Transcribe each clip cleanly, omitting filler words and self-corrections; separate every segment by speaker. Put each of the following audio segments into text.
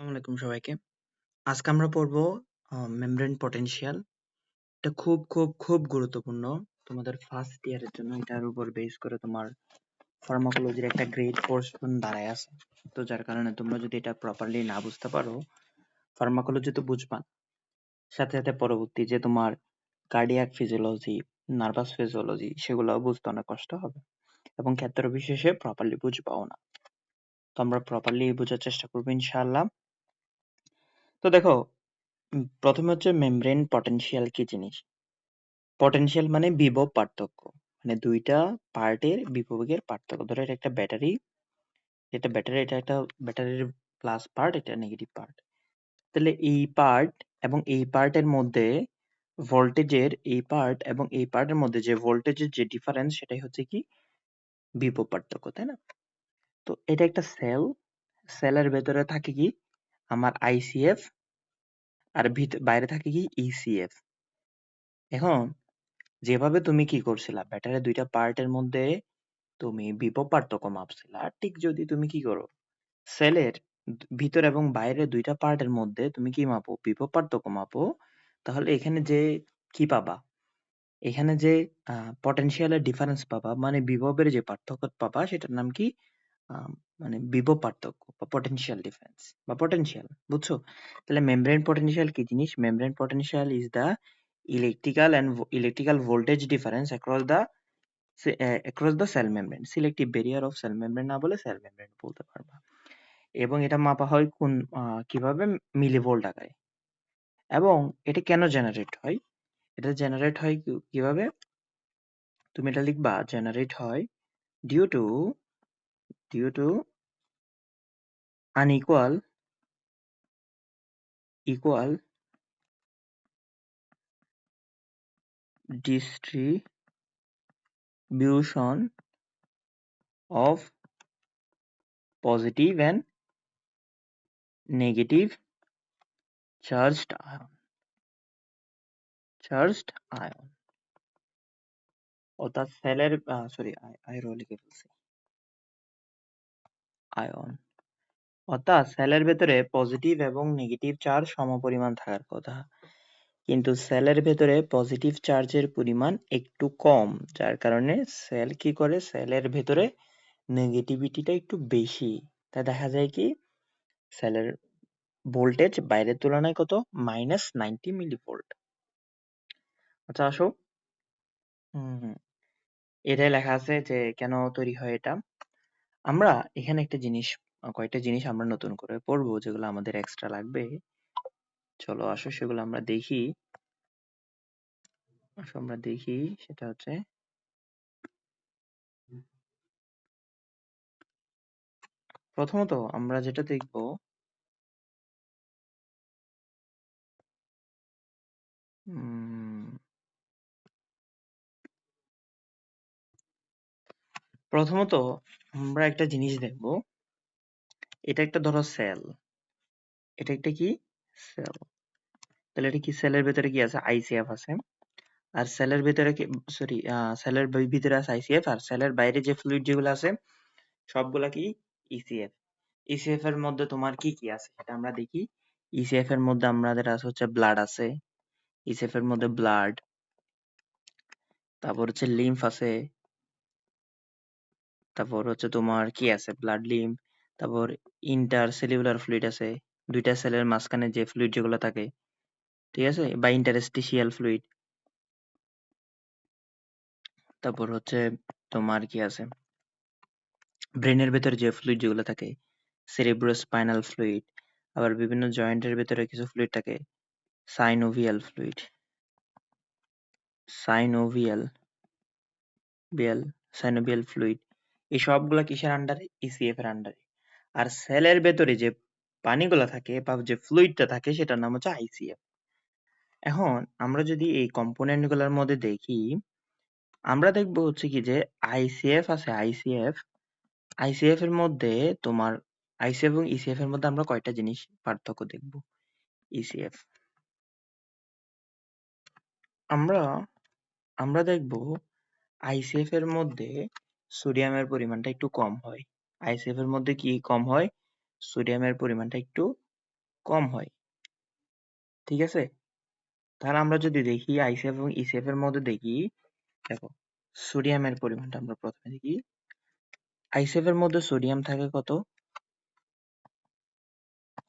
Speaker 1: আসসালামু আলাইকুম সবাইকে। আজকে আমরা পড়বো মেমব্রেন পটেনশিয়াল। এটা খুব গুরুত্বপূর্ণ তোমাদের ফার্স্ট ইয়ারের জন্য। এটার উপর বেস করে তোমার ফার্মাকোলজির একটা গ্রেড পোর্শন দাঁড়ায় আছে। তো যার কারণে তোমরা যদি এটা প্রপারলি না বুঝতে পারো, ফার্মাকোলজি তো বুঝবা না। সাথে পরবর্তী যে তোমার কার্ডিয়াক ফিজিওলজি, নার্ভাস ফিজিওলজি সেগুলোও বুঝতে অনেক কষ্ট হবে এবং ক্ষেত্র বিশেষে প্রপারলি বুঝবাও না। তো আমরা প্রপারলি বোঝার চেষ্টা করবো ইনশাআল্লাহ। তো দেখো, প্রথমে হচ্ছে মেমব্রেন পটেনশিয়াল কি জিনিস। পটেনশিয়াল মানে বিভব পার্থক্য, মানে দুইটা পার্টের বিভবের পার্থক্য। ধরো এটা একটা ব্যাটারি, এটা একটা ব্যাটারির প্লাস পার্ট, এটা নেগেটিভ পার্ট। তাহলে এই পার্ট এবং এই পার্টের মধ্যে ভোল্টেজের, এই পার্ট এবং এই পার্টের মধ্যে যে ভোল্টেজের যে ডিফারেন্স, সেটাই হচ্ছে কি বিভব পার্থক্য, তাই না? তো এটা একটা সেল, সেলের ভেতরে থাকে কি আমার আইসিএফ, আর বাইরে থাকে কি ইসিএফ। এখন যেভাবে তুমি কি করছিলা, ব্যাটারির দুইটা পার্টের মধ্যে তুমি বিভব পার্থক্য মাপছিলা, ঠিক যদি তুমি কি করো সেলের ভিতর এবং বাইরের দুইটা পার্টের মধ্যে তুমি কি মাপো, বিভব পার্থক্য মাপো, তাহলে এখানে যে কি পাবা, এখানে যে পটেনশিয়ালের ডিফারেন্স পাবা, মানে বিভবের যে পার্থক্য পাবা, সেটার নাম কি আহ, মানে বিভব পার্থক্য বা পটেনশিয়াল ডিফারেন্স বা পটেনশিয়াল, বুঝছো? তাহলে মেমব্রেন পটেনশিয়াল কি জিনিস? Membrane potential is the electrical voltage difference across the cell membrane. Selective barrier of cell membrane না বলে সেল মেমব্রেন বলতে পারবা। এবং এটা মাপা হয় কোন কিভাবে, মিলিভোল্ট আকারে। এবং এটা কেন জেনারেট হয়? এটা জেনারেট হয় কিভাবে? তুমি এটা লিখবা, জেনারেট হয় due to unequal equal distribution of positive and negative charged ion। অর্থাৎ সেলের সরি আইরো লিখে ফেলছি, আয়ন। অর্থাৎ সেলের ভেতরে পজিটিভ এবং নেগেটিভ চার্জ সমপরিমাণ থাকার কথা, কিন্তু সেলের ভেতরে পজিটিভ চার্জের পরিমাণ একটু কম, যার কারণে সেল কি করে, সেলের ভেতরে নেগেটিভিটিটা একটু বেশি। তা দেখা যায় কি সেলের ভোল্টেজ বাইরের তুলনায় কত, -90 মিলিভোল্ট। আচ্ছা আসো, হুম, এটাই লেখা আছে যে কেন তৈরি হয় এটা। আমরা এখানে একটা জিনিস, কয়েকটা জিনিস আমরা নতুন করে পড়বো, যেগুলো আমাদের এক্সট্রা লাগবে। চলো আসো সেগুলো আমরা দেখি। আসো আমরা দেখি, সেটা হচ্ছে প্রথমত আমরা যেটা দেখব, প্রথমত আমরা একটা জিনিস দেখব। এটা একটা ধরো সেল, এটা একটা কি সেল। তাহলে এটা কি, সেলের ভেতরে কি আছে, আইসিএফ আছে। আর সেলের ভেতরে কি, সরি, সেলের ভিতরে আছে আইসিএফ, আর সেলের বাইরে যে ফ্লুইড যেগুলো আছে সবগুলা কি ইসিএফ। ইসিএফ এর মধ্যে তোমার কি কি আছে সেটা আমরা দেখি। ইসিএফ এর মধ্যে আমাদের আছে হচ্ছে ব্লাড আছে, ইসিএফ এর মধ্যে ব্লাড, তারপর হচ্ছে লিম্ফ আছে, তারপর হচ্ছে তোমার কি আছে, ব্লাড, লিম্ফ, তারপর ইন্টার সেলুলার ফ্লুইড আছে, দুইটা সেলের মাঝখানে যে ফ্লুইড যেগুলো থাকে, ঠিক আছে, বা ইন্টারস্টিশিয়াল ফ্লুইড। তারপর হচ্ছে তোমার কি আছে, ব্রেনের ভেতরে যে ফ্লুইড যেগুলো থাকে, সেরেব্রোস্পাইনাল ফ্লুইড। আবার বিভিন্ন জয়েন্টের ভেতরে কিছু ফ্লুইড থাকে, সাইনোভিয়াল ফ্লুইড, সাইনোভিয়াল বিয়াল সাইনোভিয়াল ফ্লুইড। এই সবগুলা কিসের আন্ডারে, ইসিএফ এর আন্ডারে। আর সেলের ভেতরে যে পানিগুলা থাকে বা যে ফ্লুইডটা থাকে, সেটার নাম হচ্ছে আইসিএফ। এখন আমরা যদি এই কম্পোনেন্ট গুলোর মধ্যে দেখি, আমরা দেখবো হচ্ছে কি যে আইসিএফ আছে, আইসিএফ এর মধ্যে তোমার আইসিএফ এবং ইসিএফ এর মধ্যে আমরা কয়টা জিনিস পার্থক্য দেখবো। ইসিএফ আমরা আমরা দেখবো আইসিএফ এর মধ্যে সোডিয়ামের পরিমাণটা একটু কম হয়। আইসিএফ এর মধ্যে কি কম হয়, সোডিয়ামের পরিমাণটা একটু কম হয়। ঠিক আছে? তাহলে আমরা যদি দেখি আইসিএফ এবং ইসিএফ এর মধ্যে দেখি, দেখো সোডিয়ামের পরিমাণটা আমরা প্রথমে দেখি। আইসিএফ এর মধ্যে সোডিয়াম থাকে কত?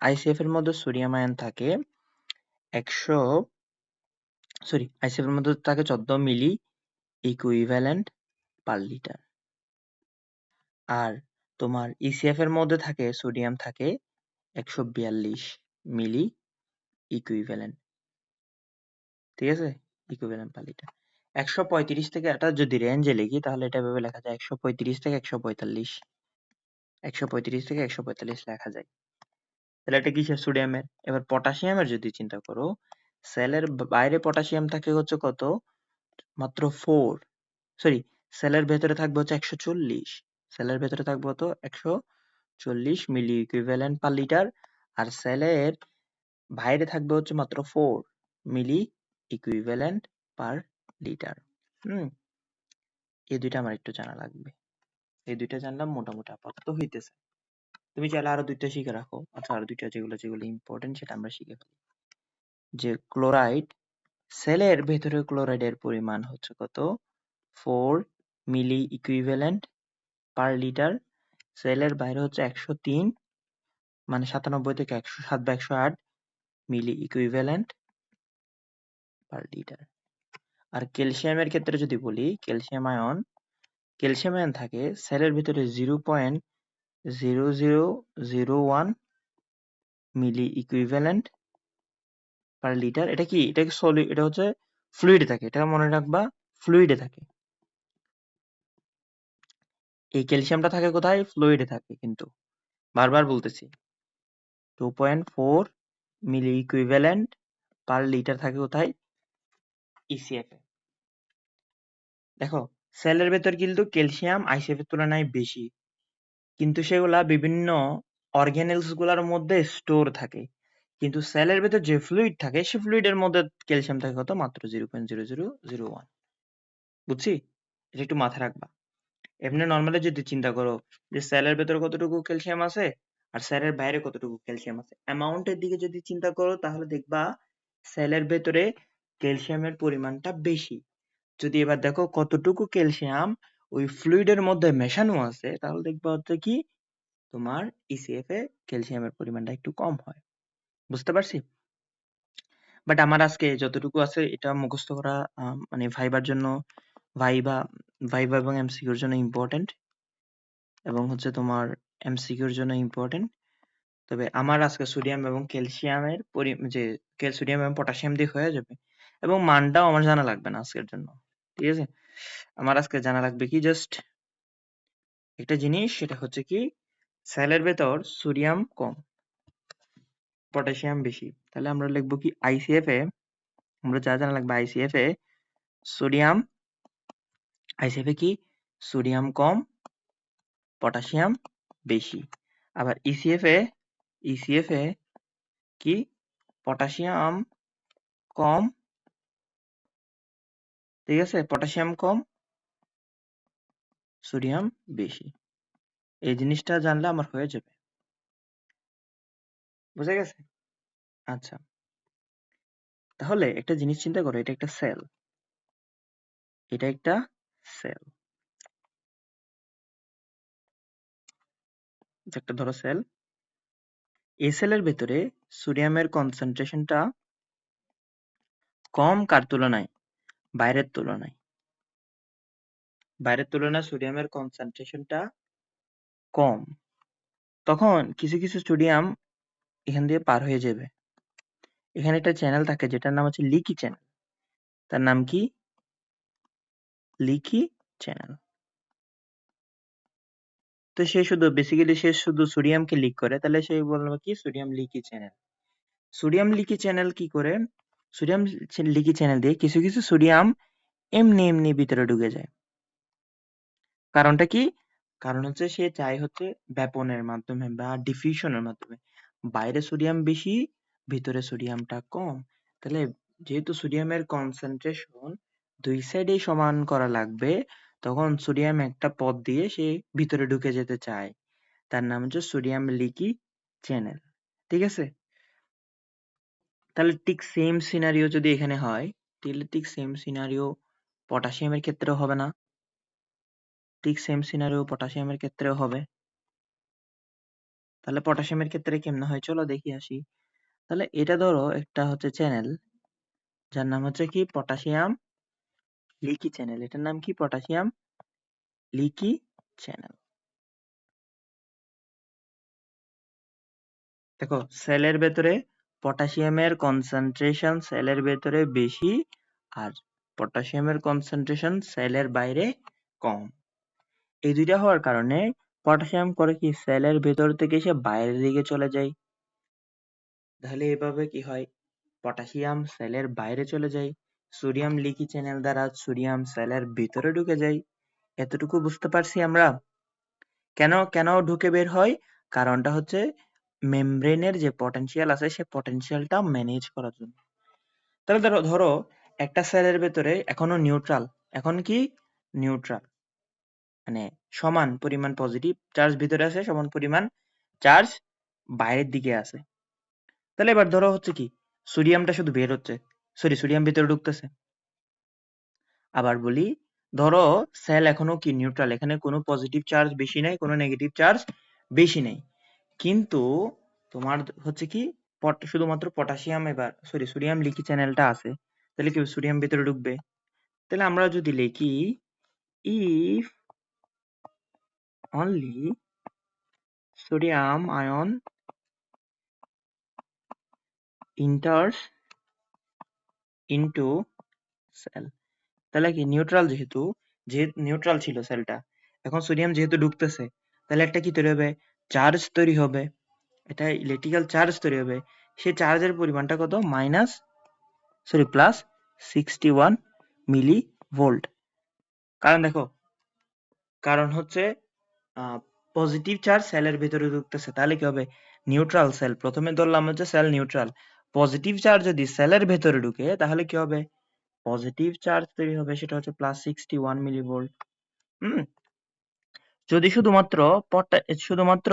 Speaker 1: আইসিএফ এর মধ্যে সোডিয়াম আয়ন থাকে 100, আইসিএফ এর মধ্যে থাকে 14 মিলি ইকুইভ্যালেন্ট পার লিটার। আর তোমার ইসিএফ এর মধ্যে থাকে সোডিয়াম থাকে 142 মিলি ইকুইভ্যালেন্ট। ঠিক আছে? Equivalent per litre. 135 থেকে এটা যদি রেঞ্জে লিখি তাহলে এটা এভাবে লেখা যায় 135 থেকে 145। 135 থেকে 145 লেখা যায়। তাহলে এটা কিসের? সোডিয়ামের। এবার পটাশিয়ামের যদি চিন্তা করো, সেলের বাইরে পটাশিয়াম থাকে হচ্ছে কত? মাত্র 4। সেলের ভেতরে থাকবে হচ্ছে 140। সেলের ভেতরে থাকবে কত? 140 মিলি ইকুইভ্যালেন্ট পার লিটার। আর সেলের বাইরে থাকবে হচ্ছে মাত্র 4 মিলি ইকুইভ্যালেন্ট পার লিটার। এই দুইটা আমার একটু জানা লাগবে। এই দুইটা জানলাম মোটামুটি আপাতত হইতেছে। তুমি চাইলে আরো দুইটা শিখে রাখো। আচ্ছা, আরো দুইটা যেগুলো ইম্পর্টেন্ট সেটা আমরা শিখে ফেলি। যে ক্লোরাইড, সেলের ভেতরে ক্লোরাইডের পরিমাণ হচ্ছে কত? 4 মিলি ইকুইভ্যালেন্ট পার লিটার। সেলের বাইরে হচ্ছে 103, মানে 97 থেকে 107 বা 108 মিলি ইকুইভ্যালেন্ট পার লিটার। আর ক্যালসিয়ামের ক্ষেত্রে যদি বলি, ক্যালসিয়াম আয়ন থাকে সেলের ভিতরে 0.0001 মিলি ইকুইভ্যালেন্ট পার লিটার। এটা কি? এটা সলিড, এটা হচ্ছে ফ্লুইডে থাকে। এটা মনে রাখবা, ফ্লুইডে থাকে। এই ক্যালসিয়ামটা থাকে কোথায়? ফ্লুইডে থাকে। কিন্তু বারবার বলতেছি, 2.4 মিলি ইকুইভ্যালেন্ট পার লিটার থাকে কোথায়? ইসিএফ এ। দেখো, সেলের ভেতর কিন্তু ক্যালসিয়াম আইসিএফ এর তুলনায় বেশি, কিন্তু সেগুলা বিভিন্ন অর্গানেলস গুলার মধ্যে স্টোর থাকে। কিন্তু সেলের ভেতর যে ফ্লুইড থাকে, সে ফ্লুইডের মধ্যে ক্যালসিয়াম থাকে কত? মাত্র 0.0001। বুঝছি? এটা একটু মাথায় রাখবা। এমনি নর্মালি যদি চিন্তা করো যে সেলের ভেতরে কতটুকু ক্যালসিয়াম আছে আর সেলের বাইরে কতটুকু ক্যালসিয়াম আছে, অ্যামাউন্টের দিকে যদি চিন্তা করো তাহলে দেখবা সেলের ভেতরে ক্যালসিয়ামের পরিমাণটা বেশি। যদি এবার দেখো কতটুকু ক্যালসিয়াম ওই ফ্লুইডের মধ্যে মেশানো আছে, তাহলে দেখবা হচ্ছে কি তোমার ইসিএফ এ ক্যালসিয়ামের পরিমাণটা একটু কম হয়। বুঝতে পারছি? বাট আমার আজকে যতটুকু আছে এটা মুখস্থ করা মানে ভাইবার জন্য, ভাইবা ভাইবা এবং এমসিকিউর জন্য ইম্পর্টেন্ট, এবং হচ্ছে তোমার এমসিকিউর জন্য ইম্পর্টেন্ট। তবে আমার আজকে সোডিয়াম এবং ক্যালসিয়ামের যে সোডিয়াম এবং পটাশিয়াম দিয়ে হয়ে যাবে, এবং মানটাও আমার জানা লাগবে না আজকের জন্য। ঠিক আছে? আমার আজকে জানা লাগবে কি জাস্ট একটা জিনিস, সেটা হচ্ছে কি সেলের ভেতর সোডিয়াম কম, পটাশিয়াম বেশি। তাহলে আমরা লিখবো কি আইসিএফ এ, আমরা যা জানা লাগবে আইসিএফ এ সোডিয়াম, আইসিএফ এ কি সোডিয়াম কম, পটাশিয়াম বেশি। আবার ইসিএফ এ কি পটাশিয়াম কম, ঠিক আছে, পটাশিয়াম কম, সোডিয়াম বেশি। এই জিনিসটা জানলে আমার হয়ে যাবে। বুঝা গেছে? আচ্ছা, তাহলে একটা জিনিস চিন্তা করো, এটা একটা সেল, এটা একটা সেল, একটা ধরো সেল। এই সেলের ভেতরে সোডিয়ামের কনসেন্ট্রেশনটা কম কার তুলনায়? বাইরের তুলনায়। বাইরের তুলনায় সোডিয়ামের কনসেন্ট্রেশনটা কম। তখন কিছু কিছু সোডিয়াম এখান দিয়ে পার হয়ে যাবে। এখানে একটা চ্যানেল থাকে যেটার নাম হচ্ছে লিকি চ্যানেল। তার নাম কি? Leaky channel. তো সে শুধু সোডিয়ামকে লিক করে, তাহলে সে বলবে কি sodium leaky channel. Sodium leaky channel কি করে? সোডিয়াম লিকি চ্যানেল দিয়ে কিছু কিছু সোডিয়াম এমনি এমনি ভিতরে ঢুকে যায়। কারণটা কি? কারণ হচ্ছে সে চায় হচ্ছে ব্যাপনের মাধ্যমে বা ডিফিউশনের মাধ্যমে। বাইরে সোডিয়াম বেশি, ভিতরে সোডিয়ামটা কম। তাহলে যেহেতু সোডিয়ামের কনসেন্ট্রেশন দুই সাইডেই সমান করা লাগবে, তখন সোডিয়াম একটা পথ দিয়ে সে ভিতরে ঢুকে যেতে চায়। তার নাম হচ্ছে সোডিয়াম লিকি চ্যানেল। ঠিক আছে? তাহলে ঠিক সেম সিনারিও যদি এখানে হয়, তাহলে ঠিক সেম সিনারিও পটাশিয়ামের ক্ষেত্রেও হবে না? ঠিক সেম সিনারিও পটাশিয়ামের ক্ষেত্রেও হবে। তাহলে পটাশিয়ামের ক্ষেত্রে কেমনে হয় চলো দেখি আসি। তাহলে এটা ধরো একটা হচ্ছে চ্যানেল, যার নাম হচ্ছে কি পটাশিয়াম লিকি চ্যানেল। এটার নাম কি? Potassium leaky channel. দেখো সেলের ভেতরে পটাশিয়ামের কনসেন্ট্রেশন সেলের ভেতরে বেশি, আর পটাশিয়ামের কনসেন্ট্রেশন সেলের বাইরে কম। এই দুইটা হওয়ার কারণে পটাশিয়াম করে কি সেলের ভেতর থেকে এসে বাইরের দিকে চলে যায়। তাহলে এভাবে কি হয়, পটাশিয়াম সেলের বাইরে চলে যায়, সোডিয়াম লিকি চ্যানেল দ্বারা সোডিয়াম সেলের ভিতরে ঢুকে যায়। এতটুকু বুঝতে পারছি আমরা। কেন কেন ঢুকে বের হয়? কারণটা হচ্ছে মেমব্রেনের যে পটেনশিয়াল আছে সে পটেনশিয়ালটা ম্যানেজ করার জন্য। তাহলে ধরো ধরো একটা সেলের ভেতরে এখনো নিউট্রাল, এখন কি নিউট্রাল মানে সমান পরিমাণ পজিটিভ চার্জ ভিতরে আছে, সমান পরিমাণ চার্জ বাইরের দিকে আছে। তাহলে এবার ধরো হচ্ছে কি সোডিয়ামটা শুধু বের হচ্ছে, সরি সোডিয়াম ভিতরে ঢুকতেছে। আবার বলি, ধরো সেল এখনো কি নিউট্রাল, এখানে কোনো পজিটিভ চার্জ বেশি নাই, কোনো নেগেটিভ চার্জ বেশি নেই, কিন্তু তোমার হচ্ছে কি শুধুমাত্র পটাশিয়াম এবার সরি সোডিয়াম লিকি চ্যানেলটা আছে। তাহলে কি সোডিয়াম ভিতরে ঢুকবে। তাহলে আমরা যদি লিখি if only sodium ion enters into cell, তাহলে কি নিউট্রাল যেহেতু নিউট্রাল ছিল সেলটা, এখন সোডিয়াম যেহেতু ঢুকতেছে, তাহলে একটা কি তৈরি হবে, চার্জ তৈরি হবে, এটা ইলেকট্রিক্যাল চার্জ তৈরি হবে। সেই চার্জের পরিমাণটা কত? প্লাস 61 মিলি ভোল্ট। কারণ দেখো, কারণ হচ্ছে পজিটিভ চার্জ সেলের ভিতরে ঢুকতেছে, তাহলে কি হবে, নিউট্রাল সেল, প্রথমে ধরলাম হচ্ছে সেল নিউট্রাল, পজিটিভ চার্জ যদি সেলের ভেতরে ঢুকে তাহলে কি হবে, পজিটিভ চার্জ তৈরি হবে, সেটা হচ্ছে +61 মিলি ভোল্ট। হুম, যদি শুধুমাত্র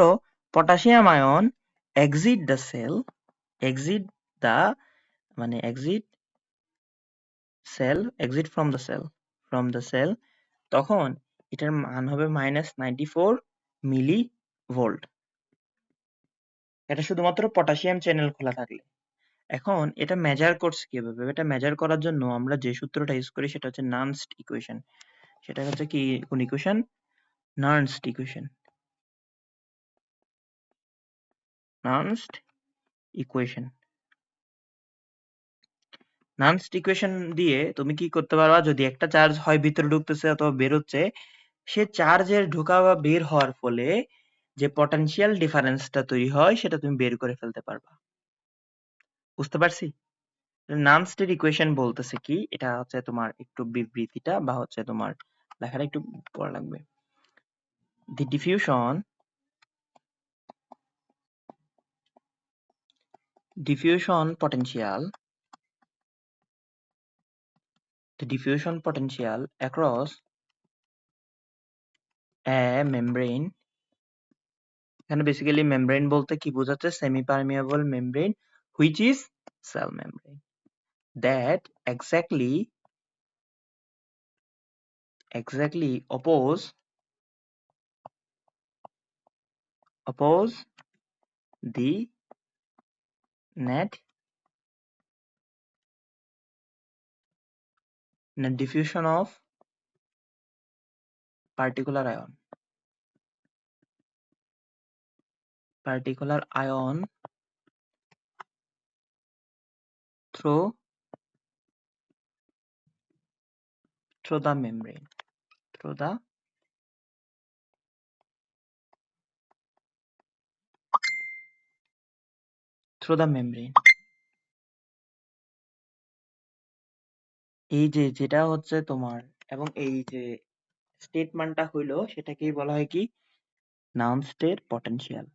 Speaker 1: potassium ion exit the cell, exit the মানে এক্সিট ফ্রম দ্য সেল, তখন এটার মান হবে -94 মিলি ভোল্ট। এটা শুধুমাত্র পটাশিয়াম চ্যানেল খোলা থাকলে। এখন এটা মেজার করছে কিভাবে? এটা মেজার করার জন্য আমরা যে সূত্রটা ইউজ করি সেটা হচ্ছে নার্নস্ট ইকুয়েশন। সেটা হচ্ছে কি কোন ইকুয়েশন? নার্নস্ট ইকুয়েশন। নার্নস্ট ইকুয়েশন। নার্নস্ট ইকুয়েশন দিয়ে তুমি কি করতে পারবা, যদি একটা চার্জ হয় ভিতরে ঢুকতেছে অথবা বের হচ্ছে, সে চার্জের ঢোকা বা বের হওয়ার ফলে যে পটেনশিয়াল ডিফারেন্সটা তৈরি হয় সেটা তুমি বের করে ফেলতে পারবা। বুঝতে পারছি? নার্নস্টের ইকুয়েশন বলতেছে কি, এটা হচ্ছে তোমার একটু বিবৃতিটা বা হচ্ছে তোমার লেখাটা একটু পড়া লাগবে। The diffusion potential the diffusion potential across a membrane, এখানে বেসিক্যালি মেমব্রেন বলতে কি বোঝাচ্ছে, semi permeable membrane which is cell membrane that exactly oppose the net diffusion of particular ion through the membrane, through the membrane। এই যে যেটা হচ্ছে তোমার, এবং এই যে স্টেটমেন্টটা হইলো সেটাকেই বলা হয় কি, নার্নস্টের পটেনশিয়াল।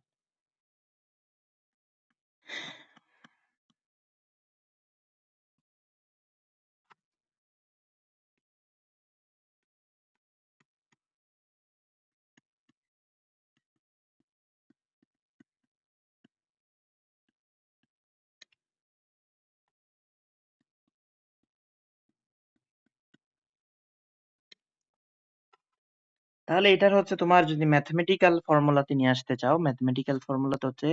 Speaker 1: তাহলে এটার হচ্ছে তোমার যদি ম্যাথমেটিক্যাল ফর্মুলাতে নিয়ে আসতে চাও, ম্যাথমেটিক্যাল ফর্মুলাতে হচ্ছে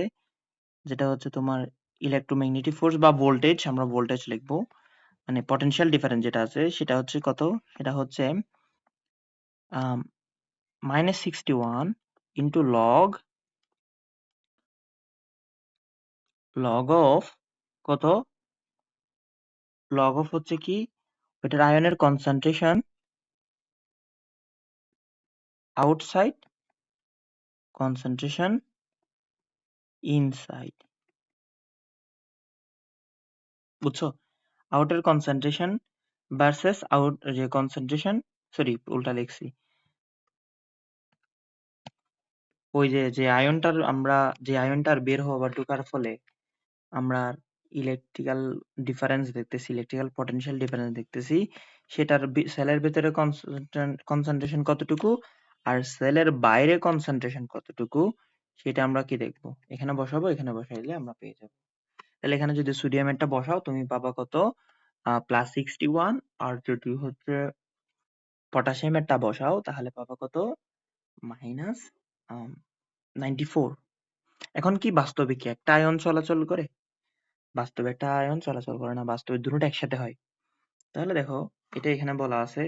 Speaker 1: যেটা হচ্ছে তোমার ইলেকট্রোম্যাগনেটিক ফোর্স বা ভোল্টেজ, আমরা ভোল্টেজ লিখবো, মানে পটেনশিয়াল ডিফারেন্স যেটা আছে সেটা হচ্ছে কত, সেটা হচ্ছে -61 ইন্টু লগ অফ কত, লগ অফ হচ্ছে কি ওইটার আয়নের কনসেন্ট্রেশন আউটসাইড, কনসেন্ট্রেশন ইনসাইড, বুঝছো? আউটের কনসেন্ট্রেশন ভার্সেস আউট যে কনসেন্ট্রেশন, সরি উল্টা লিখছি, ওই যে যে আয়নটার আমরা যে আয়নটার বের হওয়া বা ঢোকার ফলে আমরা ইলেকট্রিক্যাল ডিফারেন্স দেখতেছি, ইলেকট্রিক্যাল পটেনশিয়াল ডিফারেন্স দেখতেছি, সেটার সেলের ভিতরে কনসেন্ট্রেশন কতটুকু আর সেলের বাইরে কনসেন্ট্রেশন কতটুকু, সেটা আমরা কি দেখবো, এখানে বসাবো, এখানে বসাইলে আমরা পেয়ে যাবো। তাহলে এখানে যদি সোডিয়ামেরটা বসাও তুমি পাবা কত, +61, আর যদি হচ্ছে পটাশিয়ামেরটা বসাও তাহলে পাবা কত, -94। এখন কি বাস্তবে কি একটা আয়ন চলাচল করে? বাস্তবে একটা আয়ন চলাচল করে না, বাস্তবে দুটোটা একসাথে হয়। তাহলে দেখো এটা এখানে বলা আছে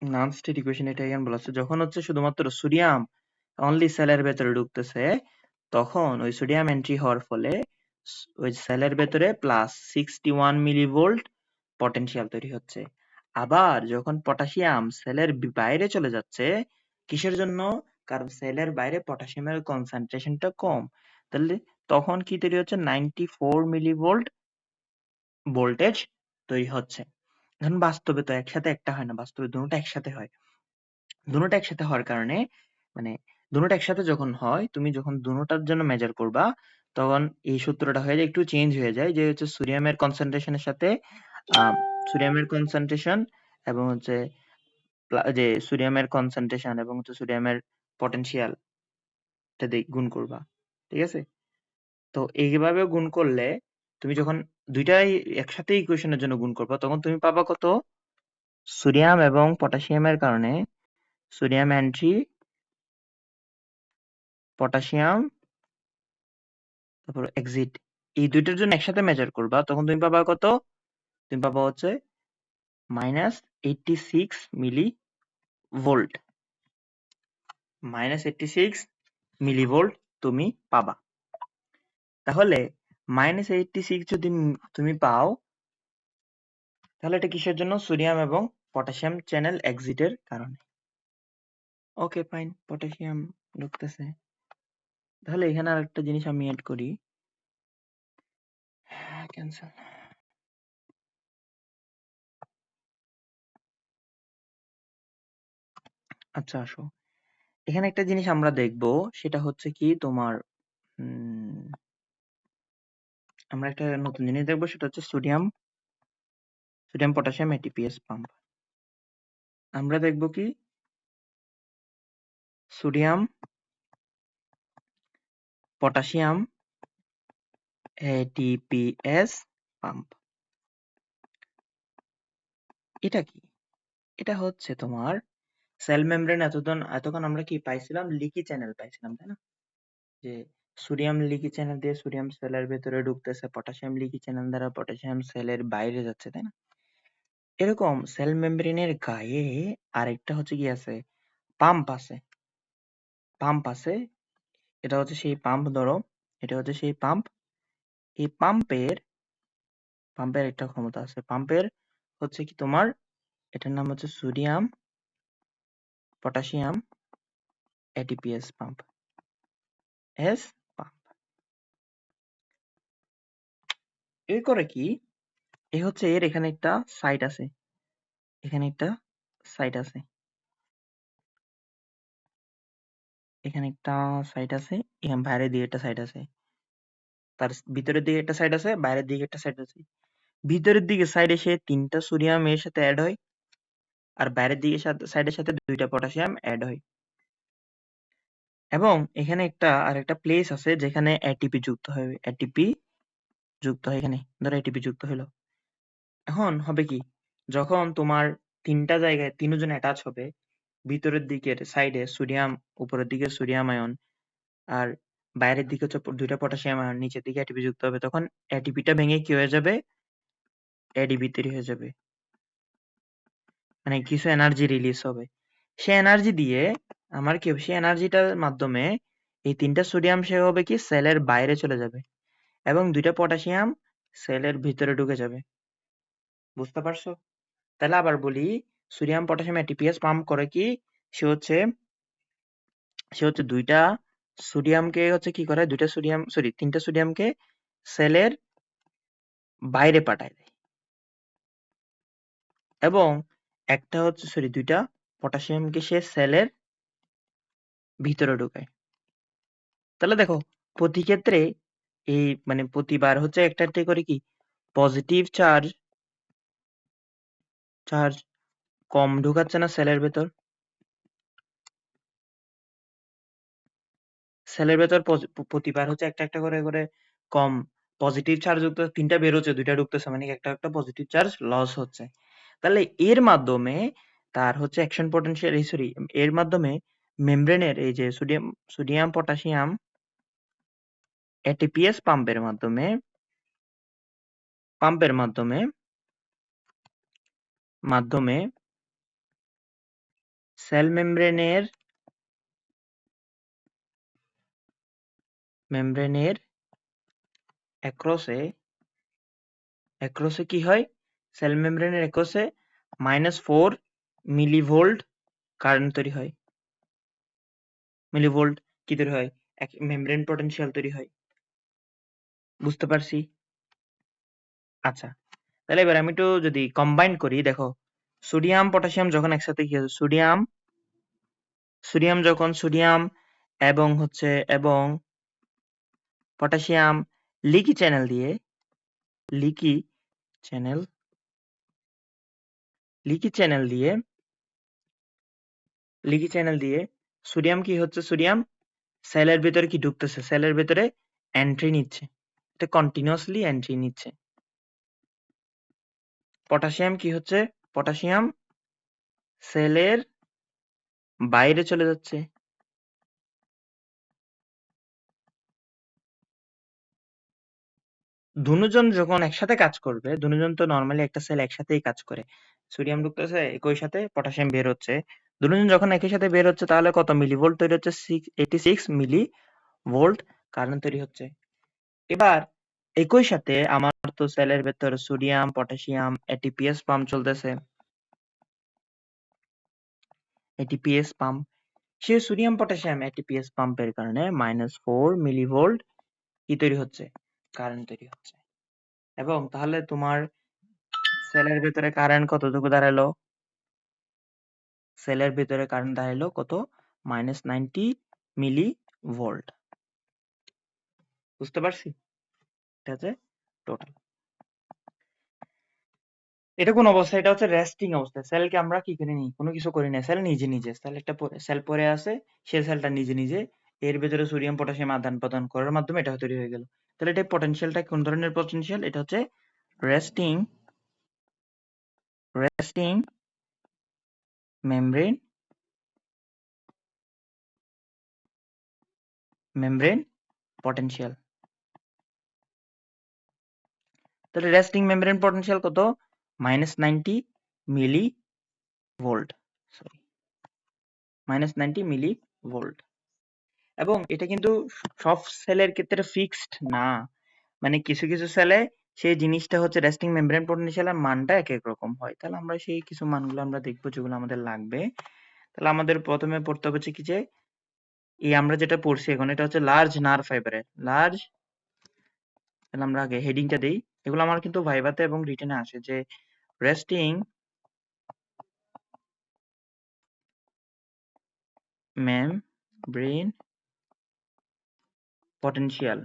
Speaker 1: নন স্টেট ইকুয়েশন, এটা এখানে বলা আছে যখন হচ্ছে শুধুমাত্র সোডিয়াম অনলি সেলের ভেতরে ঢুকতেছে তখন ওই সোডিয়াম এন্ট্রি হওয়ার ফলে ওই সেলের ভেতরে +61 মিলিভোল্ট পটেনশিয়াল তৈরি হচ্ছে। আবার যখন পটাশিয়াম সেলের বাইরে চলে যাচ্ছে, কিসের জন্য? কারণ সেলের বাইরে পটাশিয়ামের কনসেন্ট্রেশনটা কম, তাহলে তখন কি তৈরি হচ্ছে, 94 মিলিভোল্ট ভোল্টেজ তৈরি হচ্ছে। এখন বাস্তবে তো একসাথে একটা হয় না, বাস্তবে দুটোটা একসাথে হয়। দুটোটা একসাথে হওয়ার কারণে মানে দুটোটা একসাথে যখন হয়, তুমি যখন দুটোটার জন্য মেজার করবা তখন এই সূত্রটা হয়ে যায়, একটু চেঞ্জ হয়ে যায়, যে হচ্ছে সোডিয়ামের কনসেন্ট্রেশনের সাথে সোডিয়ামের কনসেন্ট্রেশন এবং হচ্ছে যে সোডিয়ামের কনসেন্ট্রেশন এবং হচ্ছে সোডিয়ামের পটেনশিয়াল এটা দিয়ে গুণ করবা, ঠিক আছে? তো এইভাবে গুণ করলে তুমি যখন দুইটাই একসাথে ইকুয়েশনের জন্য গুণ করবা তখন তুমি পাবা কত, সোডিয়াম এবং পটাশিয়ামের কারণে সোডিয়াম এন্ট্রি, পটাশিয়াম, তারপর এক্সিট, এই দুইটার জন্য একসাথে মেজার করবা তখন তুমি পাবা কত, তুমি পাবা হচ্ছে -86 মিলি ভোল্ট, -86 মিলি ভোল্ট তুমি পাবা। তাহলে -86 যদি তুমি পাও তাহলে এটা কিসের জন্য? সোডিয়াম এবং পটাশিয়াম চ্যানেল এক্সিটের কারণে। ওকে ফাইন, পটাশিয়াম ঢুকতেছে। তাহলে এখানে আরেকটা জিনিস আমি এড করি, ক্যান্সেল। আচ্ছা আসো, এখানে একটা জিনিস আমরা দেখব, সেটা হচ্ছে কি তোমার আমরা একটা নতুন জিনিস দেখবো, সেটা হচ্ছে sodium sodium potassium ATPase pump. আমরা দেখব কি সোডিয়াম পটাশিয়াম এটিপিএস পাম্প। এটা কি? এটা হচ্ছে তোমার সেল মেমব্রেন, এতক্ষণ আমরা কি পাইছিলাম, লিকি চ্যানেল পাইছিলাম, তাই না? যে সোডিয়াম লিকি চ্যানেল দিয়ে সোডিয়াম সেলের ভেতরে ঢুকতেছে, পটাশিয়াম লিকি চ্যানেল দ্বারা পটাশিয়াম সেলের বাইরে যাচ্ছে, তাই না? এরকম সেল মেমব্রেনের গায়ে আরেকটা হচ্ছে কি আছে, পাম্প আছে, পাম্প আছে। এটা হচ্ছে সেই পাম্প, ধরো এটা হচ্ছে সেই পাম্প। এই পাম্পের একটা ক্ষমতা আছে, পাম্পের হচ্ছে কি তোমার, এটার নাম হচ্ছে সোডিয়াম পটাশিয়াম এটিপিএস পাম্প, এস পাম্প। এ করে কি, এ হচ্ছে এর এখানে একটা সাইট আছে, এখানে একটা সাইট আছে, এখানে একটা সাইট আছে, এখানে বাইরের দিকে একটা সাইট আছে, তার ভিতরের দিকে একটা সাইড আছে, বাইরের দিকে একটা সাইড আছে। ভিতরের দিকে সাইডে সে 3টা সোডিয়াম এর সাথে অ্যাড হয়, আর বাইরের দিকে সাইডের সাথে 2টা পটাশিয়াম অ্যাড হয়। এবং এখানে একটা আরেকটা প্লেস আছে যেখানে এটিপি যুক্ত হবে, এটিপি যুক্ত হয় এখানে, ধরো এটিপি যুক্ত হলো। এখন হবে কি, যখন তোমার তিনটা জায়গায় তিনজন অ্যাটাচ হবে, ভিতরের দিকের সাইডে সোডিয়াম, উপরের দিকে সোডিয়াম আয়ন, আর বাইরের দিকে হচ্ছে দুইটা পটাশিয়াম আয়ন, নিচের দিকে এটিপি যুক্ত হবে, তখন এটিপিটা ভেঙে কি হয়ে যাবে, এডিপি তৈরি হয়ে যাবে, মানে কিছু এনার্জি রিলিজ হবে। সে এনার্জি দিয়ে আমার কি হবে, সেই এনার্জিটার মাধ্যমে এই তিনটা সোডিয়াম সে হবে কি সেলের বাইরে চলে যাবে, এবং দুইটা পটাশিয়াম সেলের ভিতরে ঢুকে যাবে। বুঝতে পারছো? তাহলে আবার বলি, সোডিয়াম পটাশিয়াম এটিপিএস পাম্প করে কি, সে হচ্ছে সে হচ্ছে দুইটা সোডিয়ামকে হচ্ছে কি করে, দুইটা সোডিয়াম সরি তিনটা সোডিয়ামকে সেলের বাইরে পাঠায় দেয়, এবং একটা হচ্ছে সরি দুইটা পটাশিয়ামকে সে সেলের ভিতরে ঢুকায়। তাহলে দেখো, প্রতি ক্ষেত্রে এই মানে প্রতিবার হচ্ছে একটা একটা করে কি পজিটিভ চার্জ চার্জ কম ঢুকাচ্ছে না সেলের ভেতর, সেলের ভেতর প্রতিবার হচ্ছে একটা একটা করে করে কম পজিটিভ চার্জ যুক্ত তিনটা বেরোচ্ছে, দুইটা ঢুকতেছে, মানে একটা একটা পজিটিভ চার্জ লস হচ্ছে। তাহলে এর মাধ্যমে তার হচ্ছে অ্যাকশন পটেনশিয়াল, সরি, এর মাধ্যমে মেমব্রেনের এই যে সোডিয়াম সোডিয়াম পটাশিয়াম এটিপিএস পাম্পের মাধ্যমে মাধ্যমে সেল মেমব্রেনের অ্যাক্রসে কি হয়, সেল মেমব্রেনের অ্যাক্রসে -4 মিলিভোল্ট কারেন্ট তৈরি হয়, মিলিভোল্ট কি তৈরি হয়, মেমব্রেন পটেনশিয়াল তৈরি হয়। বুঝতে পারছি? আচ্ছা, তাহলে এবার আমি একটু যদি কম্বাইন করি, দেখো সোডিয়াম পটাশিয়াম যখন একসাথে কি হচ্ছে, সোডিয়াম সোডিয়াম যখন সোডিয়াম এবং হচ্ছে এবং পটাশিয়াম লিকি চ্যানেল দিয়ে লিকি চ্যানেল লিকি চ্যানেল দিয়ে লিকি চ্যানেল দিয়ে সোডিয়াম কি হচ্ছে, সোডিয়াম সেলের ভেতরে কি ঢুকতেছে, সেলের ভেতরে এন্ট্রি নিচ্ছে, এটা কন্টিনিউয়াসলি এন্ট্রি নিচ্ছে। পটাশিয়াম কি হচ্ছে, পটাশিয়াম সেলের বাইরে চলে যাচ্ছে। দুজন যখন একসাথে কাজ করবে, দুজন তো নর্মালি একটা সেল একসাথেই কাজ করে, সোডিয়াম ঢুকতেছে একই সাথে, পটাশিয়াম বের হচ্ছে, দুজন যখন একই সাথে বের হচ্ছে, তাহলে কত মিলিভোল্ট তৈরি হচ্ছে, 86 মিলি ভোল্ট কারেন্ট তৈরি হচ্ছে। এবার একই সাথে আমার তো সেলের ভেতর সোডিয়াম পটাশিয়াম এটিপিএস পাম্প চলতেছে, এটিপিএস পাম্প, সেই সোডিয়াম পটাশিয়াম এটিপিএস পাম্পের কারণে -4 মিলিভোল্ট কি তৈরি হচ্ছে, কারেন্ট তৈরি হচ্ছে। এবং তাহলে তোমার সেলের ভেতরে কারেন্ট কতটুকু দাঁড়ালো, সেলের ভেতরে কারেন্ট দাঁড়ালো কত, -90 মিলি ভোল্ট। বুঝতে পারছি? এটা হচ্ছে টোটাল। এটা কোন অবস্থা, এটা হচ্ছে রেস্টিং অবস্থা, সেলকে আমরা কি করে নিই, কোনো কিছু করি না, সেল নিজে নিজে সেল একটা সেল পরে আছে, সে সেলটা নিজে নিজে এর ভেতরে সোডিয়াম পটাশিয়াম আদান প্রদান করার মাধ্যমে এটা তৈরি হয়ে গেল। তাহলে এটা পটেনশিয়ালটা কোন ধরনের পটেনশিয়াল, এটা হচ্ছে resting resting membrane membrane potential. তাহলে রেস্টিং মেমব্রেন পটেনশিয়াল কত, -90 মিলি ভোল্ট, সরি -90 মিলি ভোল্ট। এবং এটা কিন্তু সব সেলের ক্ষেত্রে ফিক্সড না, মানে কিছু কিছু সেলে সেই জিনিসটা হচ্ছে রেস্টিং মেমব্রেন পটেনশিয়ালের মানটা এক এক রকম হয়। তাহলে আমরা সেই কিছু মানগুলো আমরা দেখবো যেগুলো আমাদের লাগবে। তাহলে আমাদের প্রথমে পড়তে হবে হচ্ছে কি যে এই আমরা যেটা পড়ছি এখন, এটা হচ্ছে লার্জ নার্ভ ফাইবারের লার্জ, তাহলে আমরা আগে হেডিংটা দেই, এগুলো আমার কিন্তু ভাইভাতে এবং রিটেনে আসে যে resting membrane potential,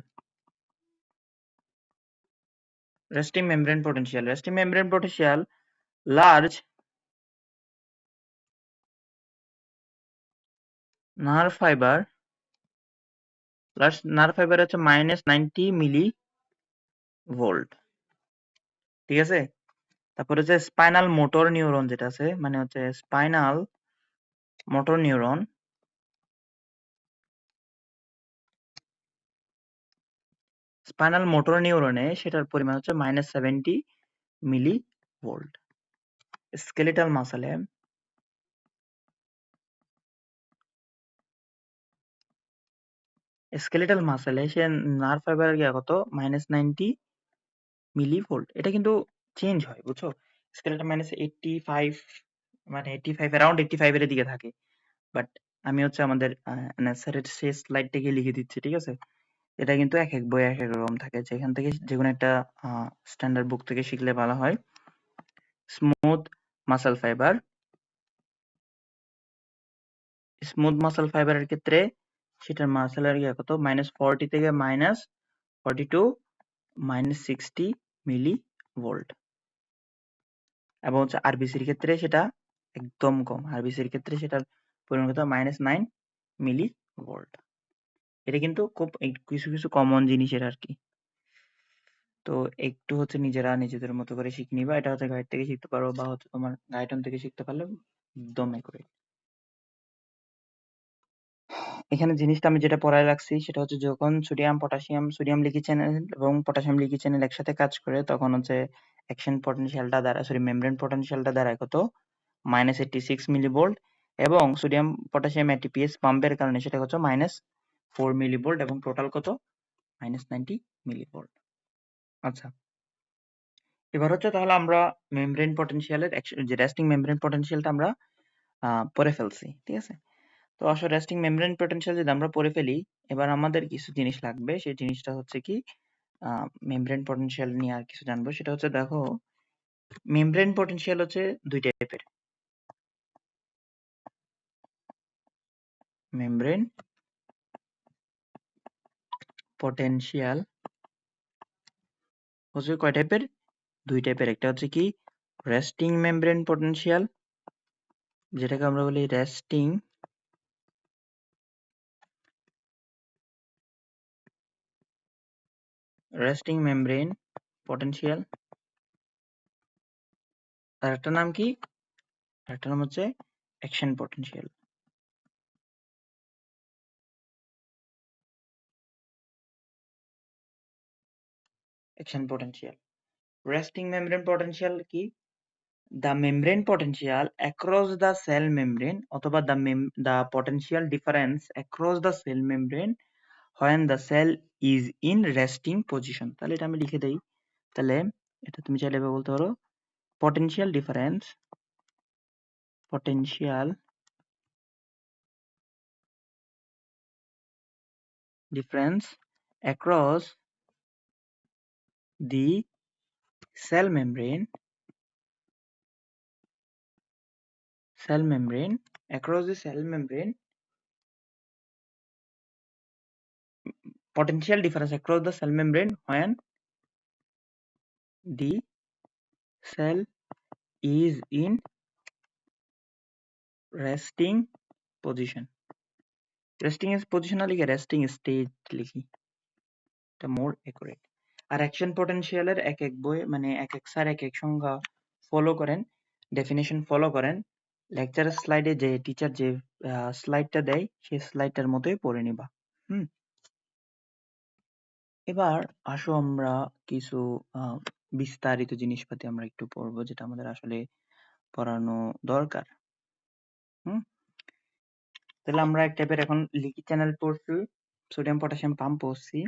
Speaker 1: resting membrane potential large nerve fibre, nerve fibre হচ্ছে -90 মিলি ভোল্ট। ঠিক আছে? তারপরে হচ্ছে স্পাইনাল মোটর নিউরন যেটা আছে, মানে হচ্ছে spinal motor neuron, spinal motor নিউরনে সেটার পরিমাণ হচ্ছে -70 মিলি ভোল্ট। স্কেলেটাল মাসলে সে নার্ভ ফাইবার গিয়া কত -90 মিলি ভোল্ট। এটা কিন্তু চেঞ্জ হয়, বুঝছো? স্কেলেটাল -85, মানে 85, অ্যারাউন্ড 85 এর দিকে থাকে। বাট আমি হচ্ছে আমাদের স্যারের শেষ স্লাইডটা গিয়ে লিখে দিচ্ছি, ঠিক আছে? এটা কিন্তু এক এক বই এক এক রকম থাকে, যেখান থেকে যে কোনো একটা স্ট্যান্ডার্ড বুক থেকে শিখলে ভালো হয়। Smooth muscle fibre, smooth muscle ফাইবারের ক্ষেত্রে সেটার মাসেলের ইয়ে কত -40 থেকে -42 -60 মিলি ভোল্ট। এবং হচ্ছে আরবিসির ক্ষেত্রে সেটা একদম কম, আরবিসির ক্ষেত্রে সেটার পরিমাণ কত -9 মিলি ভোল্ট। এটা কিন্তু খুব কিছু কিছু কমন জিনিসের আর কি। তো একটু হচ্ছে নিজেরা নিজেদের মতো করে শিখে নিবা। এটা হচ্ছে গাইড থেকে শিখতে পারো বা হচ্ছে তোমার গাইডন থেকে শিখতে পারলে একদম একুরেট। এখানে জিনিসটা আমি যেটা পড়ায় রাখছি সেটা হচ্ছে যখন সোডিয়াম লিকি চ্যানেল এবং পটাশিয়াম লিকি চ্যানেল একসাথে কাজ করে তখন হচ্ছে অ্যাকশন পটেনশিয়ালটা দ্বারা মেমব্রেন পটেনশিয়ালটা দাঁড়ায় কত -86 মিলিভোল্ট, এবং সোডিয়াম পটাশিয়াম এটিপিএস পাম্পের কারণে সেটা হচ্ছে -4 মিলিভোল্ট, এবং টোটাল কত -90 মিলিভোল্ট। আচ্ছা, এবার হচ্ছে তাহলে আমরা মেমব্রেন পটেনশিয়ালের যে রেস্টিং মেমব্রেন পটেনশিয়ালটা আমরা পড়ে ফেলছি, ঠিক আছে? তো আসলে রেস্টিং মেমব্রেন পটেনশিয়াল যদি আমরা পড়ে ফেলি, এবার আমাদের কিছু জিনিস লাগবে। সেই জিনিসটা হচ্ছে কি, মেমব্রেন পটেনশিয়াল নিয়ে আর কিছু জানবো। সেটা হচ্ছে দেখো, মেমব্রেন পটেনশিয়াল হচ্ছে দুই টাইপের। মেমব্রেন পটেনশিয়াল হচ্ছে কয় টাইপের? দুই টাইপের। একটা হচ্ছে কি রেস্টিং মেমব্রেন পটেনশিয়াল, যেটাকে আমরা বলি রেস্টিং মেমব্রেন পটেনশিয়াল। আর একটা নাম কি? আরেকটা নাম হচ্ছে action potential. Action potential, resting membrane potential কি? The membrane potential across the cell membrane অথবা the potential difference across the cell membrane when the cell is in resting position। তাহলে এটা আমি লিখে দেই। তাহলে এটা তুমি চাইলে এভাবে বলতে পারো, potential difference across the cell membrane across the cell membrane, potential difference across the cell membrane when the cell is in resting position। Resting এর পজিশন না লিখে রেস্টিং স্টেট লিখি, এটা মোর একুরেট। আর অ্যাকশন পটেনশিয়ালের এক এক বই, মানে এক এক স্যার এক এক সংজ্ঞা ফলো করেন, ডেফিনেশন ফলো করেন। লেকচারের স্লাইডে যে টিচার যে স্লাইডটা দেয় সেই স্লাইডটার মতোই পড়ে নিবা। হুম, এবার আসো আমরা কিছু বিস্তারিত জিনিসপাতি আমরা একটু পড়বো, যেটা আমাদের আসলে পড়ানো দরকার। হুম, তাহলে আমরা এক টাইপের এখন লিকি চ্যানেল পড়ছি, সোডিয়াম পটাশিয়াম পাম্প পড়ছি।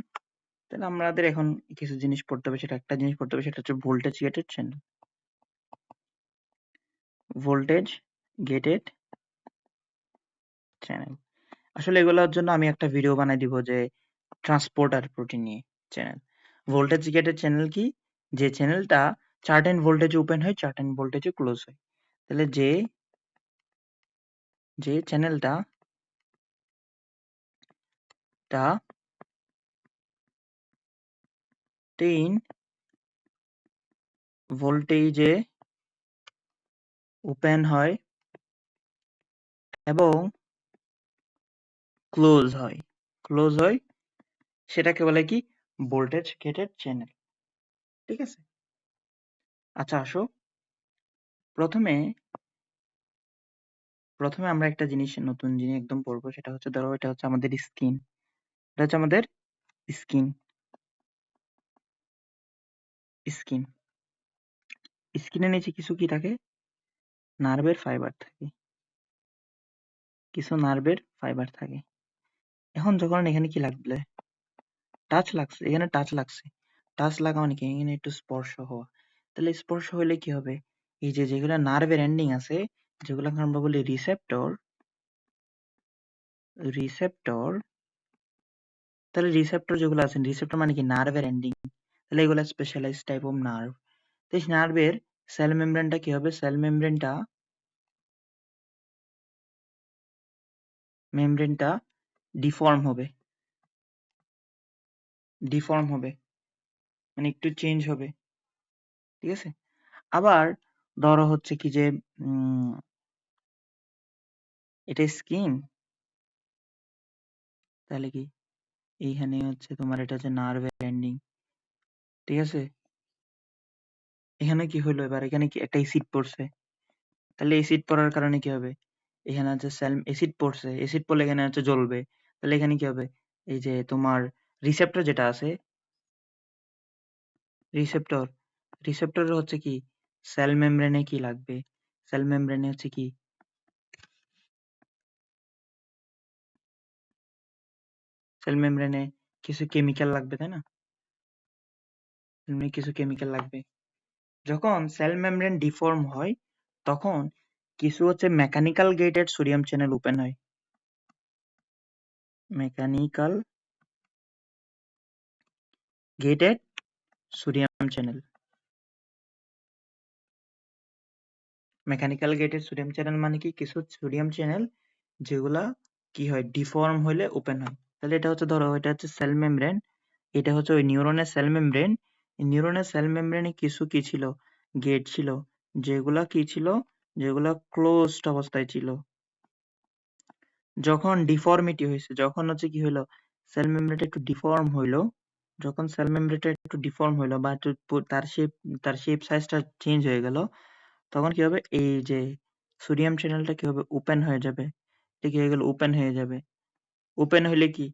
Speaker 1: তাহলে আমাদের এখন কিছু জিনিস পড়তে হবে, সেটা একটা জিনিস পড়তে হবে, সেটা হচ্ছে voltage gated channel. Voltage gated channel, আসলে এগুলোর জন্য আমি একটা ভিডিও বানাই দিব, যে ট্রান্সপোর্টার প্রোটিন নিয়ে চ্যানেল। ভোল্টেজ গেটেড চ্যানেল কি? যে চ্যানেলটা চার্টেন ভোল্টেজে ওপেন হয়, চার্টেন ভোল্টেজে ক্লোজ হয়। তাহলে যে চ্যানেলটা 10 ভোল্টেজে ওপেন হয় এবং ক্লোজ হয়, সেটাকে বলে কি? Voltage gated channel. ঠিক আছে? আচ্ছা, আসো প্রথমে প্রথমে আমরা একটা জিনিস নতুন জিনিস একদম পড়বো, সেটা হচ্ছে ধরো এটা হচ্ছে আমাদের স্কিন। এটা হচ্ছে আমাদের স্কিন। স্কিন স্কিনের নিচে কিছু কি থাকে? নার্ভের ফাইবার থাকে। কিছু নার্ভের ফাইবার থাকে। এখন যখন এখানে কি লাগবে? টাচ লাগছে, এখানে টাচ লাগছে। টাচ লাগা মানে কি? এখানে একটু স্পর্শ হওয়া। তাহলে স্পর্শ হলে কি হবে? এই যে যেগুলা নার্ভের এন্ডিং আছে, যেগুলাকে আমরা বলি রিসেপ্টর, রিসেপ্টর তাহলে রিসেপ্টর যেগুলো আছে, রিসেপ্টর মানে কি? নার্ভের এন্ডিং। তাহলে এগুলা স্পেশালাইজ টাইপ অফ নার্ভ। তো এই নার্ভের সেল মেমব্রেনটা কি হবে? সেল মেমব্রেনটা ডিফর্ম হবে। ডিফর্ম হবে মানে একটু চেঞ্জ হবে। ঠিক আছে? আবার ধরো হচ্ছে কি যে এটা স্কিন, তাহলে কি এইখানে হচ্ছে তোমার এটা হচ্ছে নার্ভের এন্ডিং। ঠিক আছে? এখানে কি হলো? এবার এখানে কি একটা এসিড পড়ছে। তাহলে এসিড পড়ার কারণে কি হবে? এখানে হচ্ছে সেল এসিড পড়ছে, এসিড পড়লে এখানে হচ্ছে জ্বলবে। তাহলে এখানে কি হবে? এই যে তোমার রিসেপ্টর যেটা আছে, রিসেপ্টর রিসেপ্টর হচ্ছে কি সেল মেমব্রেনে কি লাগবে? সেল মেমব্রেনে হচ্ছে কি সেল মেমব্রেনে কিছু কেমিক্যাল লাগবে, তাই না? এমনি কিছু কেমিক্যাল লাগবে। যখন সেল মেমব্রেন ডিফর্ম হয় তখন কিছু হচ্ছে mechanical gated sodium channel open হয়। Mechanical gated sodium channel. Mechanical gated sodium channel মানে কি? কিছু সোডিয়াম চ্যানেল যেগুলা কি হয়? ডিফর্ম হলে ওপেন হয়। তাহলে এটা হচ্ছে ধরো এটা হচ্ছে সেল মেমব্রেন, এটা হচ্ছে ওই নিউরনের সেল মেমব্রেন। নিউরনের সেল মেমব্রেনে কিছু কি ছিল? গেট ছিল, যেগুলা কি ছিল? যেগুলা ক্লোজড অবস্থায় ছিল। যখন ডিফর্মিটি হয়েছে, যখন হচ্ছে কি হইলো? সেল মেমব্রেনটা একটু ডিফর্ম হইলো, যখন সেল মেমব্রেনটা একটু ডিফর্ম হইলো বা একটু তার শেপ সাইজটা চেঞ্জ হয়ে গেল, তখন কি হবে? এই যে সোডিয়াম চ্যানেলটা কি হবে? ওপেন হয়ে যাবে। এটা কি হয়ে গেল? ওপেন হয়ে যাবে। ওপেন হইলে কি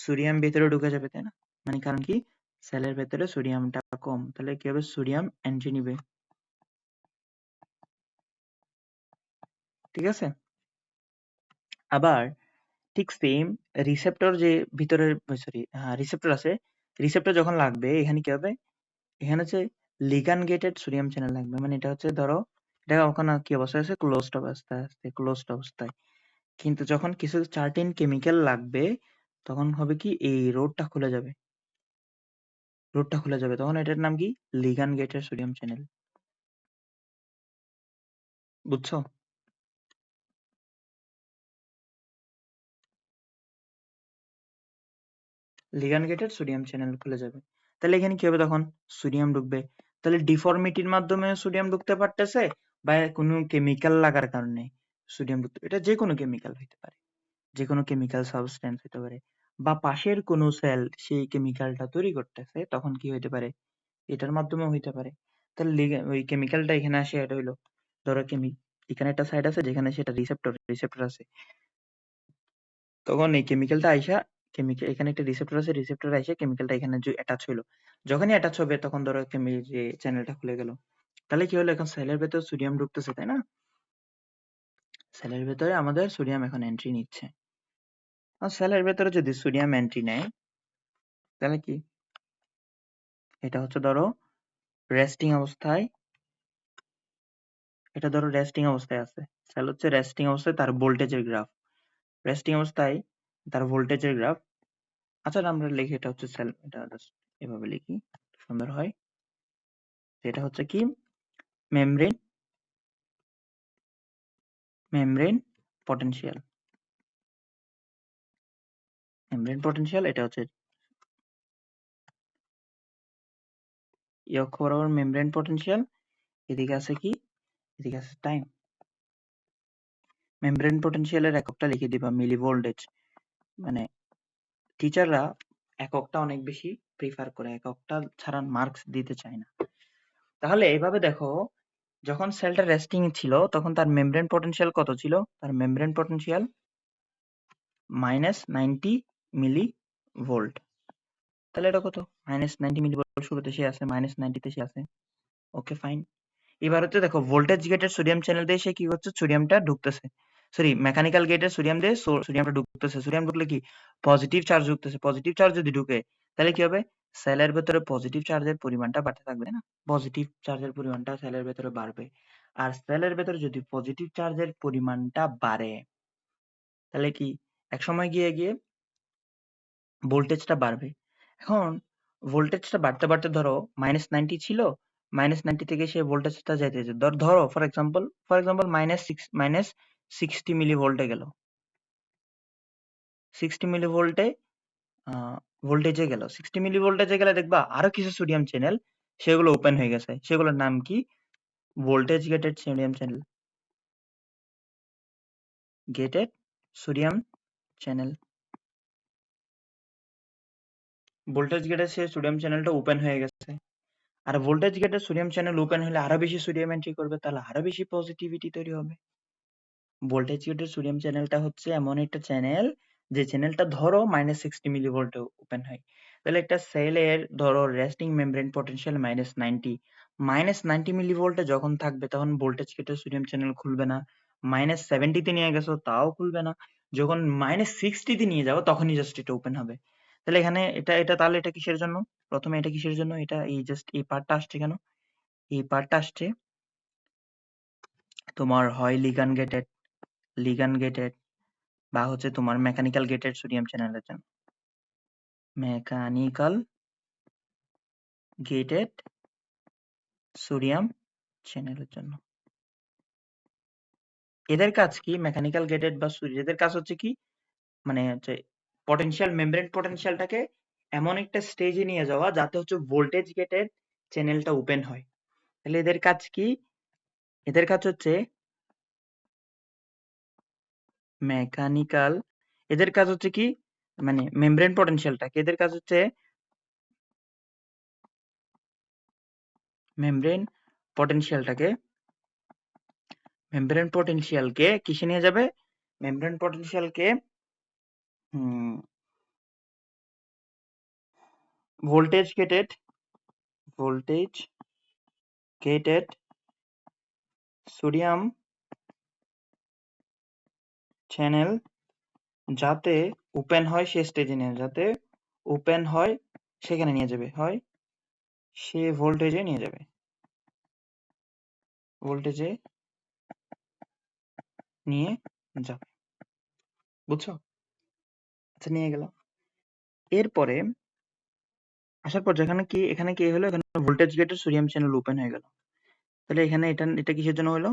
Speaker 1: সোডিয়াম ভেতরে ঢুকে যাবে, তাই না? মানে কারণ কি সেলের ভেতরে সোডিয়ামটা কম, তাহলে কি হবে? সোডিয়াম এন্ট্রি নিবে। ঠিক আছে? আবার ঠিক সেম রিসেপ্টর যে ভিতরের সরি রিসেপ্টর আছে, রিসেপ্টর যখন লাগবে এখানে কি হবে? এখানে হচ্ছে লিগান গেটেড সোডিয়াম চ্যানেল লাগবে। মানে এটা হচ্ছে ধরো এটা ওখানে কি অবস্থায় আছে? ক্লোজড অবস্থায় আছে, ক্লোজড অবস্থায়। কিন্তু যখন কিছু সার্টেন কেমিক্যাল লাগবে তখন হবে কি? এই রোডটা খুলে যাবে। রোডটা খুলে যাবে, তখন এটার নাম কি? লিগান গেটেড সোডিয়াম চ্যানেল। বুঝছো? লিগ্যান্ড গেটেড সোডিয়াম চ্যানেল খুলে যাবে। তাহলে এখানে কি হবে? তখন সোডিয়াম ঢুকবে। তাহলে ডিফর্মিটির মাধ্যমে সোডিয়াম ঢুকতে পারতেছে বা কোনো কেমিক্যাল লাগার কারণে সোডিয়াম ঢুকতে, এটা যে কোনো কেমিক্যাল হইতে পারে, যে কোনো কেমিক্যাল সাবস্টেন্স হতে পারে, বা পাশের কোনো সেল সেই কেমিক্যালটা তৈরি করতেছে, তখন কি হইতে পারে? এটার মাধ্যমেও হইতে পারে। তাহলে ওই কেমিক্যালটা এখানে আসে, এটা হইলো ধরো এখানে একটা সাইড আছে যেখানে সেটা রিসেপ্টর আছে, তখন এই কেমিক্যালটা আইসা কেমিক্যাল এখানে একটা রিসেপ্টর আছে, রিসেপ্টর আইসা কেমিক্যালটা এখানে অ্যাটাচ হইলো। যখনই অ্যাটাচ হবে তখন ধরো যে চ্যানেলটা খুলে গেল। তাহলে কি হলো? এখন সেলের ভেতর সোডিয়াম ঢুকতেছে, তাই না? সেলের ভেতরে আমাদের সোডিয়াম এখন এন্ট্রি নিচ্ছে। আর সেলের ভেতরে যদি সোডিয়াম এন্ট্রি নেয় তাহলে কি এটা হচ্ছে ধরো রেস্টিং অবস্থায়, এটা ধরো রেস্টিং অবস্থায় আছে। সেল হচ্ছে রেস্টিং অবস্থায়, তার ভোল্টেজের গ্রাফ রেস্টিং অবস্থায়, তার ভোল্টেজের গ্রাফ। আচ্ছা আমরা লিখি এটা হচ্ছে সেল, এটা জাস্ট এভাবে লিখি সুন্দর হয়। এটা হচ্ছে কি? Membrane membrane potential. Membrane potential এটা হচ্ছে অক্ষ বরাবর মেমব্রেন পটেনশিয়াল। এদিকে আছে কি? এদিকে আছে টাইম। মেমব্রেন পটেনশিয়ালের এককটা লিখে দিবা মিলি ভোল্টেজ। মানে টিচাররা এককটা অনেক বেশি প্রিফার করে, এককটা ছাড়া মার্কস দিতে চায় না। তাহলে এভাবে দেখো যখন সেলটা রেস্টিং ছিল তখন তার মেমব্রেন পটেনশিয়াল কত ছিল? তার মেমব্রেন পটেনশিয়াল -90 মিলি ভোল্ট। তাহলে এটা কত? -90 মিলি ভোল্ট শুরুতে সে আছে, -90 তে সে আছে। Okay fine. এবার হচ্ছে দেখো ভোল্টেজ গেটের সোডিয়াম চ্যানেল দিয়ে সে কি করছে? সোডিয়ামটা ঢুকতেছে। সরি, মেকানিক্যাল গেটের সোডিয়াম দিয়ে সোডিয়ামটা ঢুকতেছে। সোডিয়াম ঢুকলে কি পজিটিভ চার্জ ঢুকতেছে। পজিটিভ চার্জ যদি ঢুকে তাহলে কি হবে? সেলের ভেতরে পজিটিভ চার্জের পরিমাণটা বাড়তে থাকবে, তাই না? পজিটিভ চার্জের পরিমাণটা সেলের ভেতরে বাড়বে। আর সেলের ভেতরে যদি পজিটিভ চার্জের পরিমাণটা বাড়ে তাহলে কি একসময় গিয়ে গিয়ে ভোল্টেজটা বাড়বে। এখন ভোল্টেজটা বাড়তে বাড়তে ধরো -90 ছিল, -90 থেকে সে ভোল্টেজটা যাইতে যেতে ধরো ফর এক্সাম্পল -60 মিলি ভোল্টে গেল, 60 মিলি ভোল্টে ভোল্টেজে গেল, 60 মিলি ভোল্টেজে গেলে দেখবা আরো কিছু সোডিয়াম চ্যানেল সেগুলো ওপেন হয়ে গেছে। সেগুলোর নাম কি? Voltage gated sodium channel. Gated sodium channel. Voltage গেটের সে সোডিয়াম চ্যানেলটা ওপেন হয়ে গেছে। আর ভোল্টেজ গেটের সোডিয়াম চ্যানেল ওপেন হলে আরো বেশি সোডিয়াম এন্ট্রি করবে, তাহলে আরো বেশি পজিটিভিটি তৈরি হবে। ভোল্টেজ গেটের সোডিয়াম চ্যানেলটা হচ্ছে এমন একটা চ্যানেল যে চ্যানেলটা ধরো -60 মিলি ভোল্টে ওপেন হয়। তাহলে একটা সেলের ধরো রেস্টিং মেমব্রেন পটেনশিয়াল -90 মিলি ভোল্টে যখন থাকবে তখন ভোল্টেজ গেটের সোডিয়াম চ্যানেল খুলবে না। -70 তে নিয়ে গেছো তাও খুলবে না। যখন -60 তে নিয়ে যাবো তখনই জাস্ট এটা ওপেন হবে। তাহলে এখানে এটা তাহলে এটা কিসের জন্য? প্রথমে এটা কিসের জন্য? এটা এই জাস্ট এই পার্টটা আসছে কেন? এই পার্টটা আসছে তোমার হয় লিগ্যান্ড গেটেড বা হচ্ছে তোমার মেকানিক্যাল গেটেড সোডিয়াম চ্যানেলের জন্য। মেকানিক্যাল গেটেড সোডিয়াম চ্যানেলের জন্য। এদের কাজ কি? মেকানিক্যাল গেটেড বা এদের কাজ হচ্ছে কি? মানে হচ্ছে পটেনশিয়াল মেমব্রেন পটেনশিয়ালটাকে এমন একটা স্টেজে নিয়ে যাওয়া যাতে হচ্ছে ভোল্টেজ গেটেড চ্যানেলটা ওপেন হয়। তাহলে এদের কাজ কি? এদের কাজ হচ্ছে মেকানিক্যাল, এদের কাজ হচ্ছে কি? মানে মেমব্রেন পটেনশিয়ালটাকে, এদের কাজ হচ্ছে মেমব্রেন পটেনশিয়ালটাকে কিসে নিয়ে যাবে? মেমব্রেন পটেনশিয়ালকে ভোল্টেজ গেটেড সোডিয়াম চ্যানেল যাতে ওপেন হয় সে স্টেজে নিয়ে, যাতে ওপেন হয় সেখানে নিয়ে যাবে, হয় সে ভোল্টেজে নিয়ে যাবে, ভোল্টেজে নিয়ে যাবে। বুঝছো? আচ্ছা, নিয়ে গেল। এরপরে আসার পর এখানে কি হলো? এখানে ভোল্টেজ গেটের সোডিয়াম চ্যানেল ওপেন হয়ে গেল। তাহলে এখানে এটা কিসের জন্য হলো?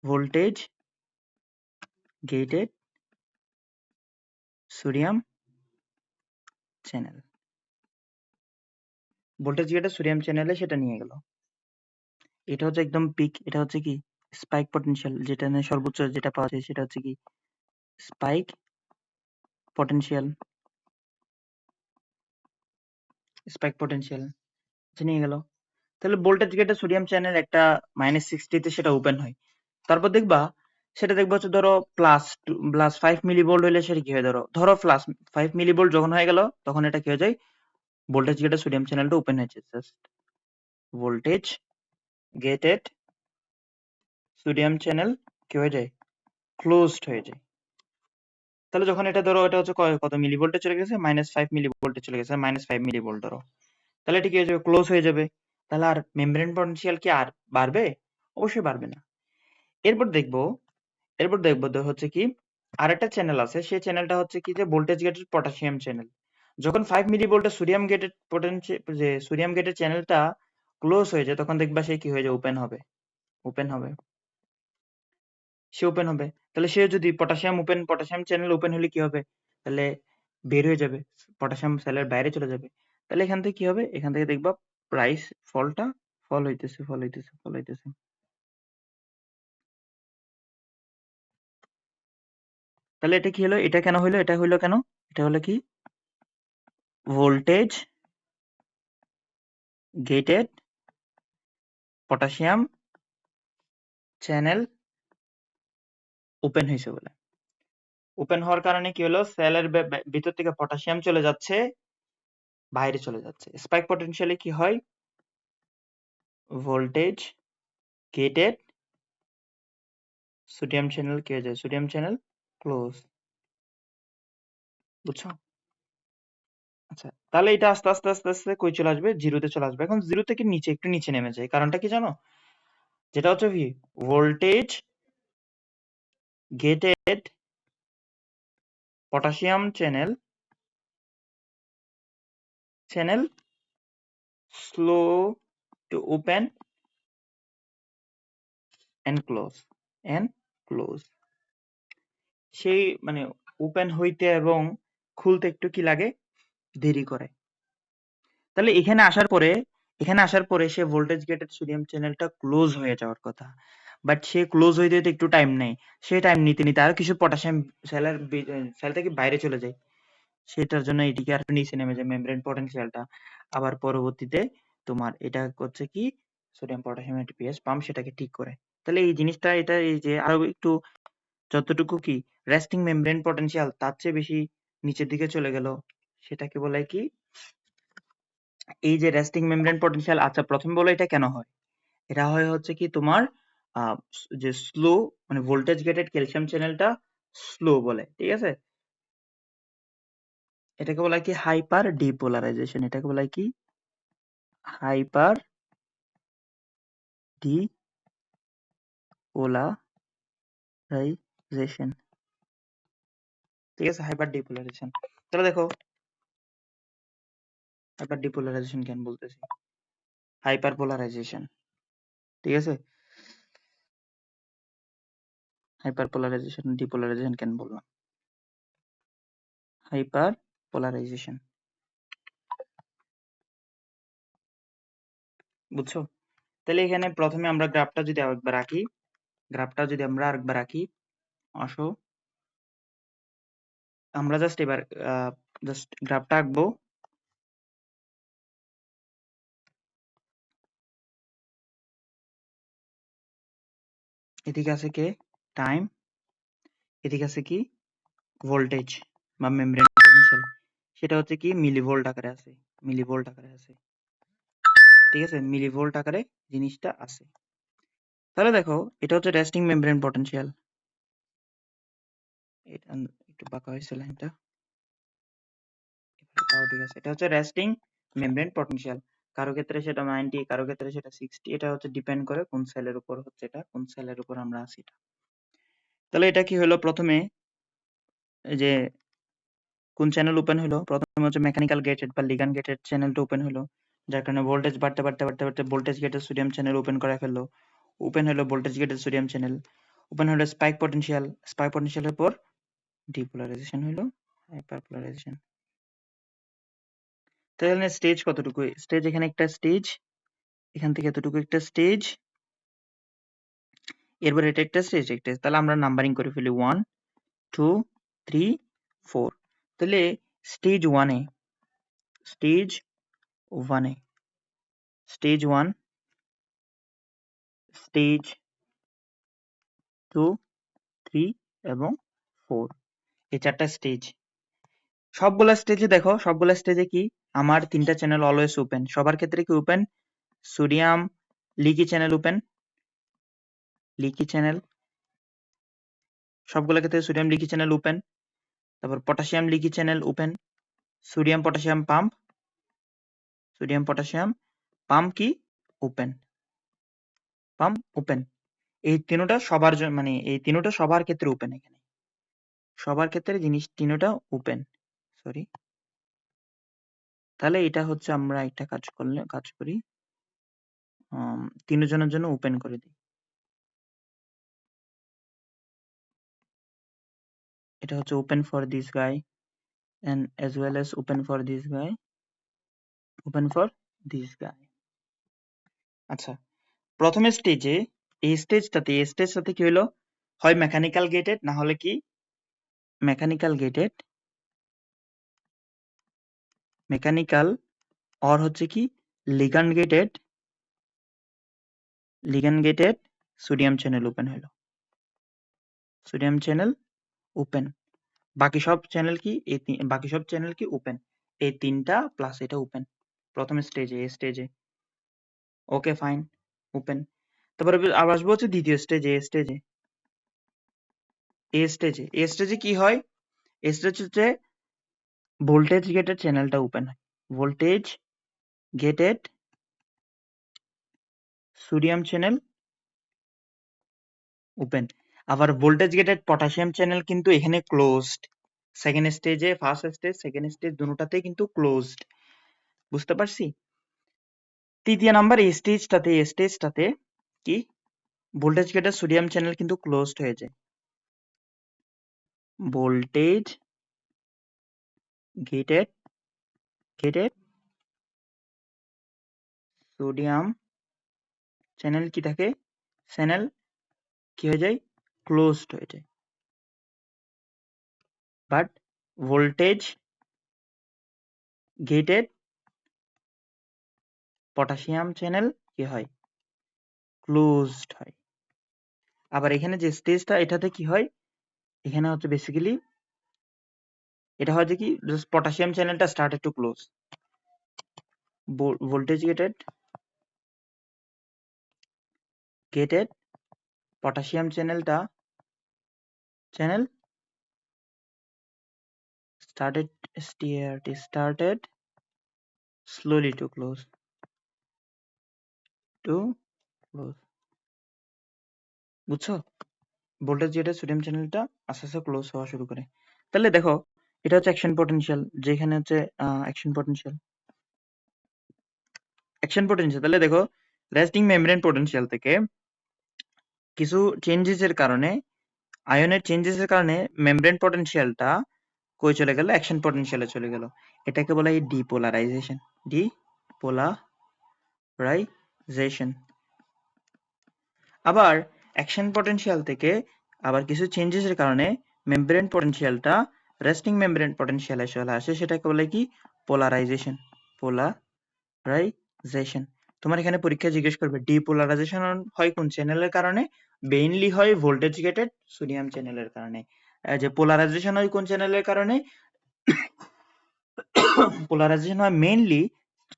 Speaker 1: Voltage gated sodium channel. Voltage gated sodium চ্যানেলে সেটা নিয়ে গেল। এটা হচ্ছে একদম পিক, এটা হচ্ছে কি স্পাইক পটেনশিয়াল, যেটা নিয়ে সর্বোচ্চ যেটা পাওয়া যায় সেটা হচ্ছে কি স্পাইক পটেনশিয়াল। নিয়ে গেল। তাহলে ভোল্টেজ গেটের সোডিয়াম চ্যানেল একটা -60 তে সেটা ওপেন হয়। তারপর দেখবা হচ্ছে ধরো +5 মিলি ভোল্ট হলে সেটা কি হয়? ধরো +5 মিলি ভোল্ট যখন হয়ে গেল তখন এটা কি হয়ে যায়? ভোল্টেজ গেটের সোডিয়াম চ্যানেলটা ওপেন হয়েছে। Just voltage gated sodium channel কি হয়ে যায়? ক্লোজড হয়ে যায়। তাহলে যখন এটা ধরো এটা হচ্ছে কত মিলি ভোল্টে চলে গেছে? -5 মিলি ভোল্টে চলে গেছে, -5 মিলি ভোল্ট ধরো। তাহলে এটা কি হয়ে যাবে? ক্লোজ হয়ে যাবে। তাহলে আর মেমব্রেন পটেনশিয়াল কি আর বাড়বে? অবশ্যই বাড়বে না। এরপর দেখবো হচ্ছে কি আরেকটা চ্যানেল আছে, সেই চ্যানেলটা হচ্ছে কি যে ভোল্টেজ গেটেড পটাশিয়াম চ্যানেল। যখন 5 মিলি ভোল্টের সোডিয়াম গেটের চ্যানেলটা ক্লোজ হয়ে যায় তখন দেখবা সে কি হয়ে যায়? ওপেন হবে। সে ওপেন হবে। তাহলে সে যদি পটাশিয়াম চ্যানেল ওপেন হলে কি হবে? তাহলে বের হয়ে যাবে, পটাশিয়াম সেলের বাইরে চলে যাবে। তাহলে এখান থেকে কি হবে? এখান থেকে দেখবা প্রাইস ফল হইতেছে। তাহলে এটা কি হলো? এটা কেন হইলো? এটা হইলো কেন? এটা হলো কি voltage gated potassium channel open হয়েছে বলে। ওপেন হওয়ার কারণে কি হলো, সেলের ভিতর থেকে পটাশিয়াম চলে যাচ্ছে, বাইরে চলে যাচ্ছে। স্পাইক পটেনশিয়ালে কি হয়, ভোল্টেজ গেটেড সোডিয়াম চ্যানেল কি হয়ে যায়, সোডিয়াম চ্যানেল ক্লোজ। বুঝছো? আচ্ছা, তাহলে এটা আস্তে আস্তে আস্তে আস্তে কই চলে আসবে, জিরোতে চলে আসবে। এখন জিরো থেকে নিচে একটু নিচে নেমে যায়, কারণটা কি জানো? যেটা হচ্ছে কি, voltage gated potassium channel slow to open and close. সেই মানে ওপেন হইতে এবং খুলতে একটু কি লাগে, দেরি করে। তাহলে এখানে আসার পরে সে ভোল্টেজ গেটেড সোডিয়াম চ্যানেলটা ক্লোজ হয়ে যাওয়ার কথা, বাট সে ক্লোজ হইতে হইতে একটু টাইম নেয়। সে টাইম নিতে নিতে আরো কিছু পটাশিয়াম সেল থেকে বাইরে চলে যায়, সেটার জন্য এটিকে আর একটু নিচে নেমে যায় মেমব্রেন পটেনশিয়ালটা। আবার পরবর্তীতে তোমার এটা করছে কি, সোডিয়াম পটাশিয়াম পিএইচ পাম্প সেটাকে ঠিক করে। তাহলে এই জিনিসটা, এটা এই যে আরো একটু যতটুকু কি রেস্টিং মেমব্রেন পটেনশিয়াল তার চেয়ে বেশি নিচের দিকে চলে গেল, সেটাকে বলে কি, এই যে রেস্টিং মেমব্রেন পটেনশিয়াল। আচ্ছা, প্রথমে বলো এটা কেন হয়। এটা হয় হচ্ছে কি তোমার যে স্লো, মানে ভোল্টেজ গেটেড ক্যালসিয়াম চ্যানেলটা স্লো বলে, ঠিক আছে। এটাকে বলা হয় কি হাইপার ডিপোলারাইজেশন। এটাকে বলা হয় কি হাইপার ডিপোলারাইজেশন, ঠিক আছে, হাইপার ডিপোলারাইজেশন। তাহলে দেখো, হাইপার ডিপোলারাইজেশন কেন বলতেছি, হাইপার পোলারাইজেশন, ঠিক আছে। হাইপার পোলারাইজেশন ডিপোলারাইজেশন কেন বললাম, হাইপার পোলারাইজেশন, বুঝছো? তাহলে এখানে প্রথমে আমরা গ্রাফটা যদি আরেকবার আঁকি, আসো আমরা জাস্ট গ্রাফটা আঁকবো। এদিকে আছে কে, টাইম, এদিকে আছে কি ভোল্টেজ বা মেমব্রেন পটেনশিয়াল, সেটা হচ্ছে কি মিলিভোল্ট আকারে আছে, ঠিক আছে, মিলিভোল্ট আকারে জিনিসটা আছে। তাহলে দেখো, এটা হচ্ছে রেস্টিং মেমব্রেন পটেনশিয়াল। এটা একটু বাঁকা হয়েছে লাইনটা, তাও ঠিক আছে। এটা হচ্ছে রেস্টিং মেমব্রেন পটেনশিয়াল। কারো ক্ষেত্রে সেটা 90, কারো ক্ষেত্রে সেটা 60। এটা হচ্ছে ডিপেন্ড করে কোন সেলের উপর হচ্ছে, এটা কোন সেলের উপর আমরা আছি এটা। তাহলে এটা কি হলো, প্রথমে এই যে কোন চ্যানেল ওপেন হলো, প্রথমে হচ্ছে মেকানিক্যাল গেটেড বা লিগ্যান্ড গেটেড চ্যানেলটা ওপেন হলো, যার কারণে ভোল্টেজ বাড়তে বাড়তে বাড়তে বাড়তে voltage gated sodium channel open করে ফেললো। ওপেন হলো voltage gated sodium channel, open হলো স্পাইক পটেনশিয়ালের পর ডিপোলারাইজেশন হলো, হাইপারপোলারাইজেশন। তাহলে স্টেজ কতটুকু, স্টেজ এখানে একটা স্টেজ, এখান থেকে এতটুকু একটা স্টেজ, এরপর এটা একটা স্টেজ একটা। তাহলে আমরা নাম্বারিং করে ফেলি 1 2 3 4। তাহলে stage 1 a stage 1 a stage 1, stage 2, 3 এবং 4, এই চারটা স্টেজ। সবগুলা স্টেজে দেখো, সবগুলা স্টেজে কি আমার তিনটা চ্যানেল অলওয়েজ ওপেন, সবার ক্ষেত্রে কি open, sodium leaky channel open, leaky channel, সবগুলা ক্ষেত্রে সোডিয়াম লিকি চ্যানেল ওপেন। তারপর potassium leaky channel open, sodium potassium pump কি ওপেন, পাম্প ওপেন। এই তিনটা সবার জন্য, মানে এই তিনটা সবার ক্ষেত্রে ওপেন, এখানে সবার ক্ষেত্রে জিনিস তিনটা ওপেন, সরি। তাহলে এটা হচ্ছে আমরা একটা কাজ করি, তিনজনের জন্য ওপেন করে দিই। এটা হচ্ছে open for this guy and as well as open for this guy, open for this guy। আচ্ছা, প্রথমে স্টেজে এই স্টেজটাতে কি হলো, হয় মেকানিক্যাল গেটেড, না হলে কি মেকানিক্যাল অর হচ্ছে কি ligand gated sodium channel open হলো, সোডিয়াম চ্যানেল ওপেন। বাকি সব চ্যানেল কি বাকি সব চ্যানেল কি ওপেন, এই তিনটা প্লাস এটা ওপেন প্রথম স্টেজে, এই স্টেজে। Okay fine, open. তারপরে আবার আসবো হচ্ছে দ্বিতীয় স্টেজে, এ স্টেজে কি হয়, এ স্টেজ হচ্ছে ভোল্টেজ গেটেড চ্যানেলটা ওপেন হয়, voltage gated sodium channel open. আবার ভোল্টেজ গেটেড পটাশিয়াম চ্যানেল কিন্তু এখানে ক্লোজড। সেকেন্ড স্টেজে, ফার্স্ট স্টেজ সেকেন্ড স্টেজ দুটোতেই কিন্তু ক্লোজড, বুঝতে পারছি। তৃতীয় নাম্বার এই স্টেজটাতে কি ভোল্টেজ গেটেড সোডিয়াম চ্যানেল কিন্তু ক্লোজড হয়ে যায়, ভোল্টেজ গেটেড সোডিয়াম চ্যানেল কি থাকে, চ্যানেল কি হয়ে যায়, ক্লোজড হয়ে যায়। But voltage gated potassium channel কি হয়, ক্লোজড হয়। আবার এখানে যে স্টেজটা এটাতে কি হয়, এখানে হচ্ছে বেসিক্যালি এটা হয় যে কি পটাশিয়াম চ্যানেলটা started to close, voltage gated potassium channel started slowly to close, বুঝছো? ভোল্টেজ গেটেড সোডিয়াম চ্যানেলটা আস্তে আস্তে ক্লোজ হওয়া শুরু করে। তাহলে দেখো এটা হচ্ছে অ্যাকশন পটেনশিয়াল, যেখানে হচ্ছে অ্যাকশন পটেনশিয়াল। তাহলে দেখো রেস্টিং মেমব্রেন পটেনশিয়াল থেকে কিছু চেঞ্জেসের কারণে, আয়নের চেঞ্জেসের কারণে মেমব্রেন পটেনশিয়ালটা কই চলে গেল, অ্যাকশন পটেনশিয়ালে চলে গেল। এটাকে বলা হয় ডিপোলারাইজেশন, ডিপোলারাইজেশন। আবার অ্যাকশন পটেনশিয়াল থেকে আবার কিছু চেঞ্জেসের কারণে মেমব্রেন পটেনশিয়ালটা রেস্টিং মেমব্রেন পটেনশিয়ালে চলে আসে, সেটাকে বলে কি পোলারাইজেশন, পোলারাইজেশন। তোমার এখানে পরীক্ষা জিজ্ঞেস করবে ডিপোলারাইজেশন হয় কোন চ্যানেলের কারণে, মেইনলি হয় ভোল্টেজ গেটেড সোডিয়াম চ্যানেলের কারণে। যে পোলারাইজেশন হয় কোন চ্যানেলের কারণে, পোলারাইজেশন হয় mainly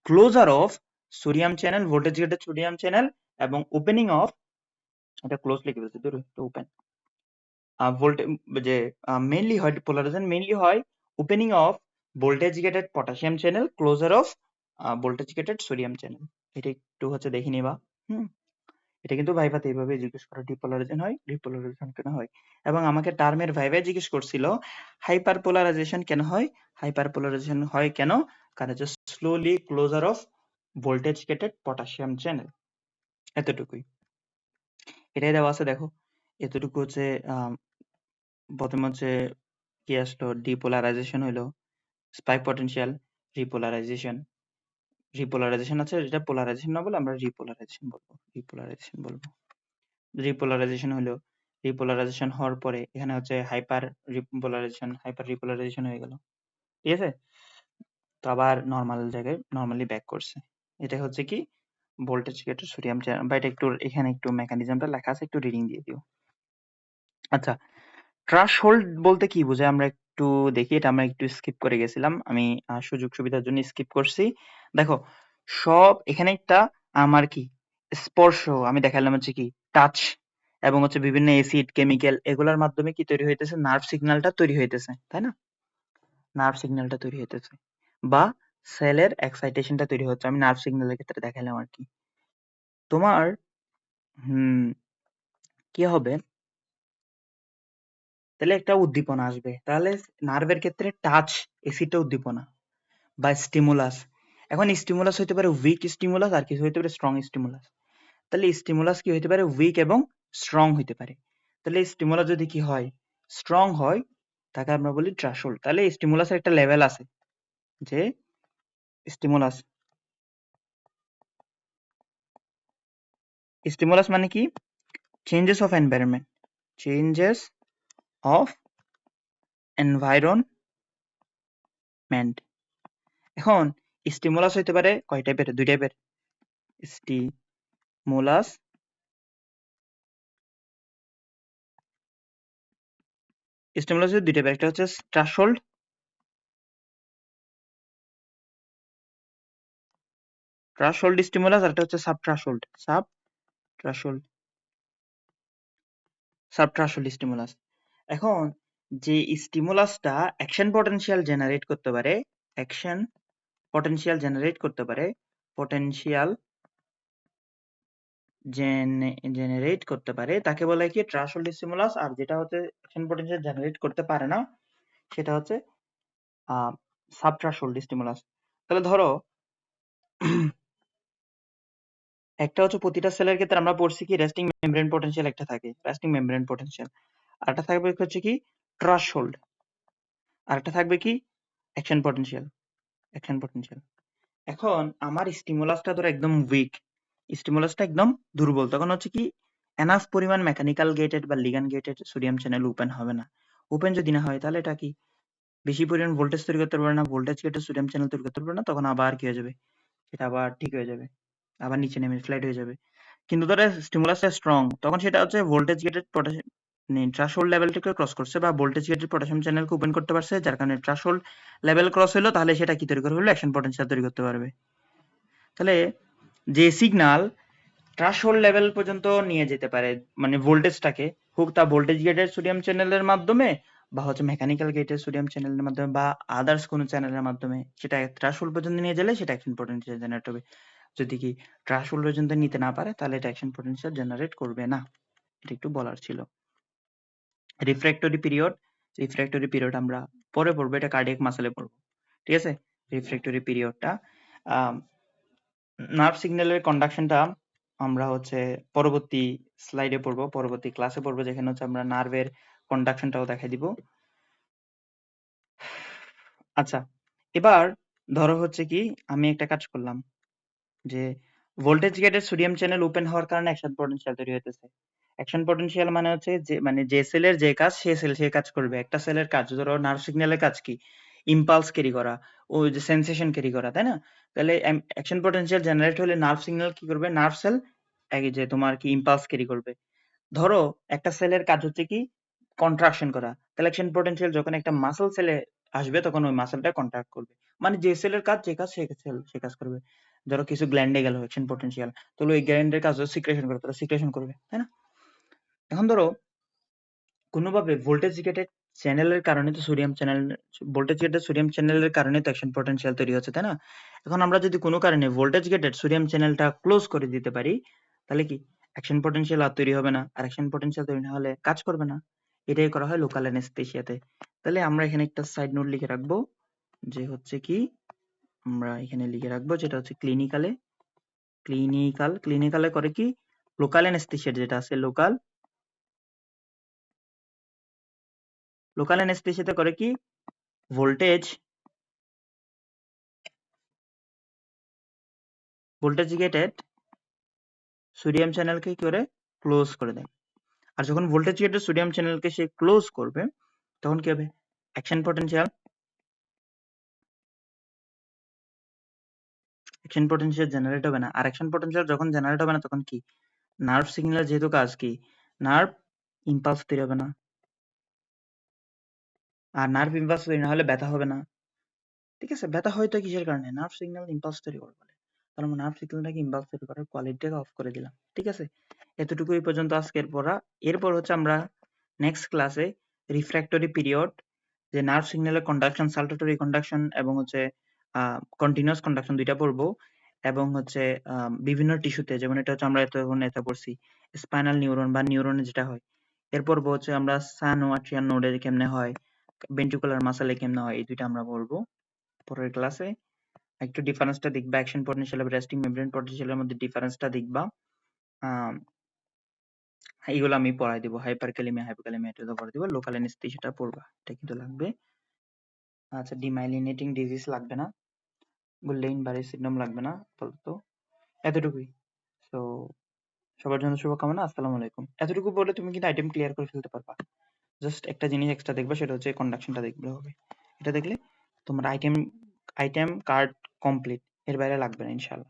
Speaker 1: closure of sodium channel, voltage gated sodium channel, এবং ওপেনিং অফ, এটা ক্লোজ লিখে ফেলছি ধরো ওপেন, ভোল্টেজ যে মেইনলি হয় পোলারাইজেশন মেইনলি হয় opening of voltage gated potassium channel, closure of voltage gated sodium channel. এটা একটু হচ্ছে দেখে নিবা। এটা কিন্তু ভাইভাতে এইভাবে জিজ্ঞেস করে ডিপোলারাইজেশন হয়, ডিপোলারাইজেশন কেন হয়। এবং আমাকে টার্মের ভাইভায় জিজ্ঞেস করছিল হাইপার পোলারাইজেশন কেন হয়, হাইপার পোলারাইজেশন হয় কেন, কারণ হচ্ছে slowly closure of voltage gated potassium channel. এতটুকুই, এটাই দেওয়া আছে। দেখো এতটুকু হচ্ছে প্রথমে হচ্ছে কি আসলো, ডিপোলারাইজেশন হইলো, স্পাইক পটেনশিয়াল, রিপোলারাইজেশন, আছে, এটা পোলারাইজেশন না বলে আমরা রিপোলারাইজেশন বলবো। রিপোলারাইজেশন হলো, রিপোলারাইজেশন হওয়ার পরে এখানে হচ্ছে হাইপার রিপোলারাইজেশন হয়ে গেল, ঠিক আছে। তো আবার নর্মাল জায়গায় নর্মালি ব্যাক করছে। এটা হচ্ছে কি ভোল্টেজ গেটেড সোডিয়াম চ্যানেল। বা এটা একটু এখানে একটু মেকানিজমটা লেখা আছে, একটু রিডিং দিয়ে দিও। আচ্ছা, থ্রেশহোল্ড বলতে কি বোঝায় আমরা একটু দেখি, এটা আমরা একটু স্কিপ করে গেছিলাম, আমি সুযোগ সুবিধার জন্য স্কিপ করছি। দেখো সব এখানে একটা আমার কি স্পর্শ আমি দেখালাম হচ্ছে কি টাচ, এবং হচ্ছে বিভিন্ন অ্যাসিড কেমিক্যাল এগুলোর মাধ্যমে কি তৈরি হইতেছে, নার্ভ সিগন্যালটা তৈরি হইতেছে, তাই না, নার্ভ সিগন্যালটা তৈরি হইতেছে, বা সেলের এক্সাইটেশনটা তৈরি হচ্ছে, আমি নার্ভ সিগন্যালের ক্ষেত্রে দেখালাম আর কি। তোমার কি হবে, তাহলে একটা উদ্দীপনা আসবে, তাহলে নার্ভের ক্ষেত্রে টাচ এসিডটা উদ্দীপনা বা স্টিমুলাস। এখন স্টিমুলাস হইতে পারে উইক স্টিমুলাস, আর কিছু হইতে পারে স্ট্রং স্টিমুলাস। তাহলে স্টিমুলাস কি হইতে পারে, উইক এবং স্ট্রং হইতে পারে। তাহলে স্টিমুলাস যদি কি হয়, স্ট্রং হয়, তাকে আমরা বলি থ্রেশহোল্ড। তাহলে স্টিমুলাসের একটা লেভেল আছে, যে স্টিমুলাস মানে কি, changes of environment, changes of environment. এখন স্টিমুলাস হইতে পারে কয় টাইপের, দুই টাইপের, স্টিমুলাস স্টিমুলাসের দুইটা একটা হচ্ছে থ্রেশহোল্ড, স্টিমুলাস, আর একটা হচ্ছে সাব থ্রেশহোল্ড, স্টিমুলাস। এখন যে স্টিমুলাসটা অ্যাকশন পটেনশিয়াল জেনারেট করতে পারে, অ্যাকশন পটেনশিয়াল জেনারেট করতে পারে, পটেনশিয়াল জেনারেট করতে পারে তাকে বলে কি থ্রেশহোল্ড স্টিমুলাস। আর যেটা হচ্ছে অ্যাকশন পটেনশিয়াল জেনারেট করতে পারে না সেটা হচ্ছে সাব থ্রেশহোল্ড স্টিমুলাস। তাহলে ধরো একটা হচ্ছে প্রতিটা সেলের ক্ষেত্রে আমরা পড়ছি কি রেস্টিং মেমব্রেন পটেনশিয়াল একটা থাকে, রেস্টিং মেমব্রেন পটেনশিয়াল। আর একটা থাকবে হচ্ছে কি থ্রেশহোল্ড, আর একটা থাকবে কি অ্যাকশন পটেনশিয়াল, অ্যাকশন পটেনশিয়াল। এখন আমার স্টিমুলাসটা ধরো একদম উইক, স্টিমুলাসটা একদম দুর্বল, তখন হচ্ছে কি এনাফ পরিমাণ মেকানিক্যাল গেটেড বা ligand gated sodium channel open হবে না। ওপেন যদি না হয় তাহলে এটা কি বেশি পরিমাণ ভোল্টেজ তৈরি করতে পারবে না, ভোল্টেজ গেটেড সোডিয়াম চ্যানেল তৈরি করতে পারবে না, তখন আবার কি হয়ে যাবে, সেটা আবার ঠিক হয়ে যাবে, আবার নিচে নেমে ফ্ল্যাট হয়ে যাবে। কিন্তু ধরো স্টিমুলাসটা স্ট্রং, তখন সেটা হচ্ছে ভোল্টেজ গেটেড পটাশিয়াম থ্রেশহোল্ড লেভেলটাকে ক্রস করছে বা ভোল্টেজ গেটেড পটাশিয়াম চ্যানেলকে ওপেন করতে পারছে, যার কারণে থ্রেশহোল্ড লেভেল ক্রস হলো, তাহলে সেটা কি তৈরি করে হলো, অ্যাকশন পটেনশিয়াল তৈরি করতে পারবে। তাহলে যে সিগন্যাল থ্রেশহোল্ড লেভেল পর্যন্ত নিয়ে যেতে পারে, মানে ভোল্টেজটাকে, হোক তা ভোল্টেজ গেটেড সোডিয়াম চ্যানেলের মাধ্যমে বা হচ্ছে মেকানিক্যাল গেটেড সোডিয়াম চ্যানেলের মাধ্যমে বা আদার্স কোনো চ্যানেলের মাধ্যমে, সেটা থ্রেশহোল্ড পর্যন্ত নিয়ে গেলে সেটা অ্যাকশন পটেনশিয়াল জেনারেট হবে। যদি কি থ্রেশহোল্ড পর্যন্ত নিতে না পারে তাহলে এটা অ্যাকশন পটেনশিয়াল জেনারেট করবে না। এটা একটু বলার ছিল। রিফ্র্যাক্টরি পিরিয়ড, রিফ্র্যাক্টরি পিরিয়ড আমরা পরে পড়বো, এটা কার্ডিয়াক মাসলে পড়বো, ঠিক আছে। রিফ্র্যাক্টরি পিরিয়ডটা নার্ভ সিগন্যালের কন্ডাকশনটা আমরা হচ্ছে পরবর্তী স্লাইডে পড়বো, পরবর্তী ক্লাসে পড়বো, যেখানে হচ্ছে আমরা নার্ভের কন্ডাকশনটাও দেখাই দিব। আচ্ছা, এবার ধরো হচ্ছে কি আমি একটা কাজ করলাম যে ভোল্টেজ গেটের সোডিয়াম চ্যানেল ওপেন হওয়ার কারণে অ্যাকশন পটেনশিয়াল তৈরি হইতেছে। অ্যাকশন পটেনশিয়াল মানে হচ্ছে যে মানে যে সেলের যে কাজ সে সেল সে কাজ করবে। একটা সেলের কাজ ধরো নার্ভ সিগন্যালের কাজ কি, ইম্পালস ক্যারি করা, ওই যে সেন্সেশন ক্যারি করা, তাই না? তাহলে অ্যাকশন পটেনশিয়াল জেনারেট হলে নার্ভ সিগন্যাল কি করবে, নার্ভ সেল এই যে তোমার কি ইম্পালস ক্যারি করবে। ধরো একটা সেলের কাজ হচ্ছে কি কন্ট্রাকশন করা, তাহলে অ্যাকশন পটেনশিয়াল যখন একটা মাসল সেলে আসবে তখন ওই মাসলটা কন্ট্রাক্ট করবে, মানে যে সেলের কাজ যে কাজ সে কাজ করবে। ধরো কিছু গ্ল্যান্ডে গেল অ্যাকশন পটেনশিয়াল, তাহলে ওই গ্ল্যান্ডের কাজ সিক্রেশন করে, তাহলে সিক্রেশন করবে, তাই না? এখন ধরো কোনোভাবে ভোল্টেজ গেটেড চ্যানেলের কারণে তো sodium channel, voltage gated sodium চ্যানেলের কারণে তো অ্যাকশন পটেনশিয়াল তৈরি হচ্ছে, তাই না? এখন আমরা যদি কোনো কারণে ভোল্টেজ গেটেড সোডিয়াম চ্যানেলটা ক্লোজ করে দিতে পারি তাহলে কি অ্যাকশন পটেনশিয়াল আর তৈরি হবে না, আর অ্যাকশন পটেনশিয়াল তৈরি না হলে কাজ করবে না। এটাই করা হয় লোকাল অ্যানেস্থেসিয়াতে। তাহলে আমরা এখানে একটা সাইড নোট লিখে রাখবো যে হচ্ছে কি আমরা এখানে লিখে রাখবো যেটা হচ্ছে ক্লিনিকালে করে কি লোকাল অ্যানেস্থেসিয়া যেটা আছে লোকাল অ্যানেস্থেসিয়াতে করে কি ভোল্টেজ গেটেড সোডিয়াম চ্যানেলকে কি করে ক্লোজ করে দেয়। আর যখন ভোল্টেজ গেটেড সোডিয়াম চ্যানেলকে সে ক্লোজ করবে তখন কি হবে, অ্যাকশন পটেনশিয়াল জেনারেট হবে না। আর অ্যাকশন পটেনশিয়াল যখন জেনারেট হবে না তখন কি নার্ভ সিগন্যাল যেহেতু কাজ কি নার্ভ ইম্পালস তৈরি হবে না, আর নার্ভ ইম্পালস তৈরি না হলে ব্যথা হবে না, ঠিক আছে? ব্যথা হয়তো কিসের কারণে, নার্ভ সিগন্যাল ইম্পালস তৈরি করে বলে, তার মানে নার্ভ সিগন্যালটাকে ইম্পালস তৈরি করার কোয়ালিটিটাকে অফ করে দিলাম, ঠিক আছে? এতটুকুই পর্যন্ত আজকের পড়া। এরপর হচ্ছে আমরা নেক্সট ক্লাসে রিফ্র্যাক্টরি পিরিয়ড, যে নার্ভ সিগন্যালের কন্ডাকশন, সালটেটরি কন্ডাকশন এবং হচ্ছে কন্টিনিউয়াস কন্ডাকশন দুইটা পড়বো, এবং হচ্ছে বিভিন্ন টিস্যুতে, যেমন এটা হচ্ছে আমরা এতক্ষণ এটা পড়ছি স্পাইনাল নিউরন বা নিউরনে যেটা হয়। এরপর হচ্ছে আমরা সানোআট্রিয়াল নোডে কেমনে হয়, ভেন্ট্রিকুলার মাসলে কেমনে হয়, এই দুইটা আমরা বলবো পরের ক্লাসে। একটু ডিফারেন্সটা দেখবা, অ্যাকশন পটেনশিয়াল এবং রেস্টিং মেমব্রেন পটেনশিয়ালের মধ্যে ডিফারেন্সটা দেখবা। এইগুলো আমি পড়াই দিব, হাইপারকালেমিয়া হাইপোকালেমিয়া এটা পড়াই দিব, লোকাল অ্যানেস্থেসিয়াটা পড়বা, এটা কিন্তু লাগবে। আচ্ছা, ডিমাইলিনেটিং ডিজিজ লাগবে না, গুল্লেইন বারে সিন্ড্রোম লাগবে না আপাতত, এতটুকুই। তো সবার জন্য শুভকামনা, আসসালামু আলাইকুম। এতটুকু বলে তুমি কিন্তু আইটেম ক্লিয়ার করে ফেলতে পারবা। জাস্ট একটা জিনিস এক্সট্রা দেখবা, সেটা হচ্ছে কন্ডাকশনটা দেখলে হবে। এটা দেখলে তোমার আইটেম কার্ড কমপ্লিট, এর বাইরে লাগবে না ইনশাআল্লাহ।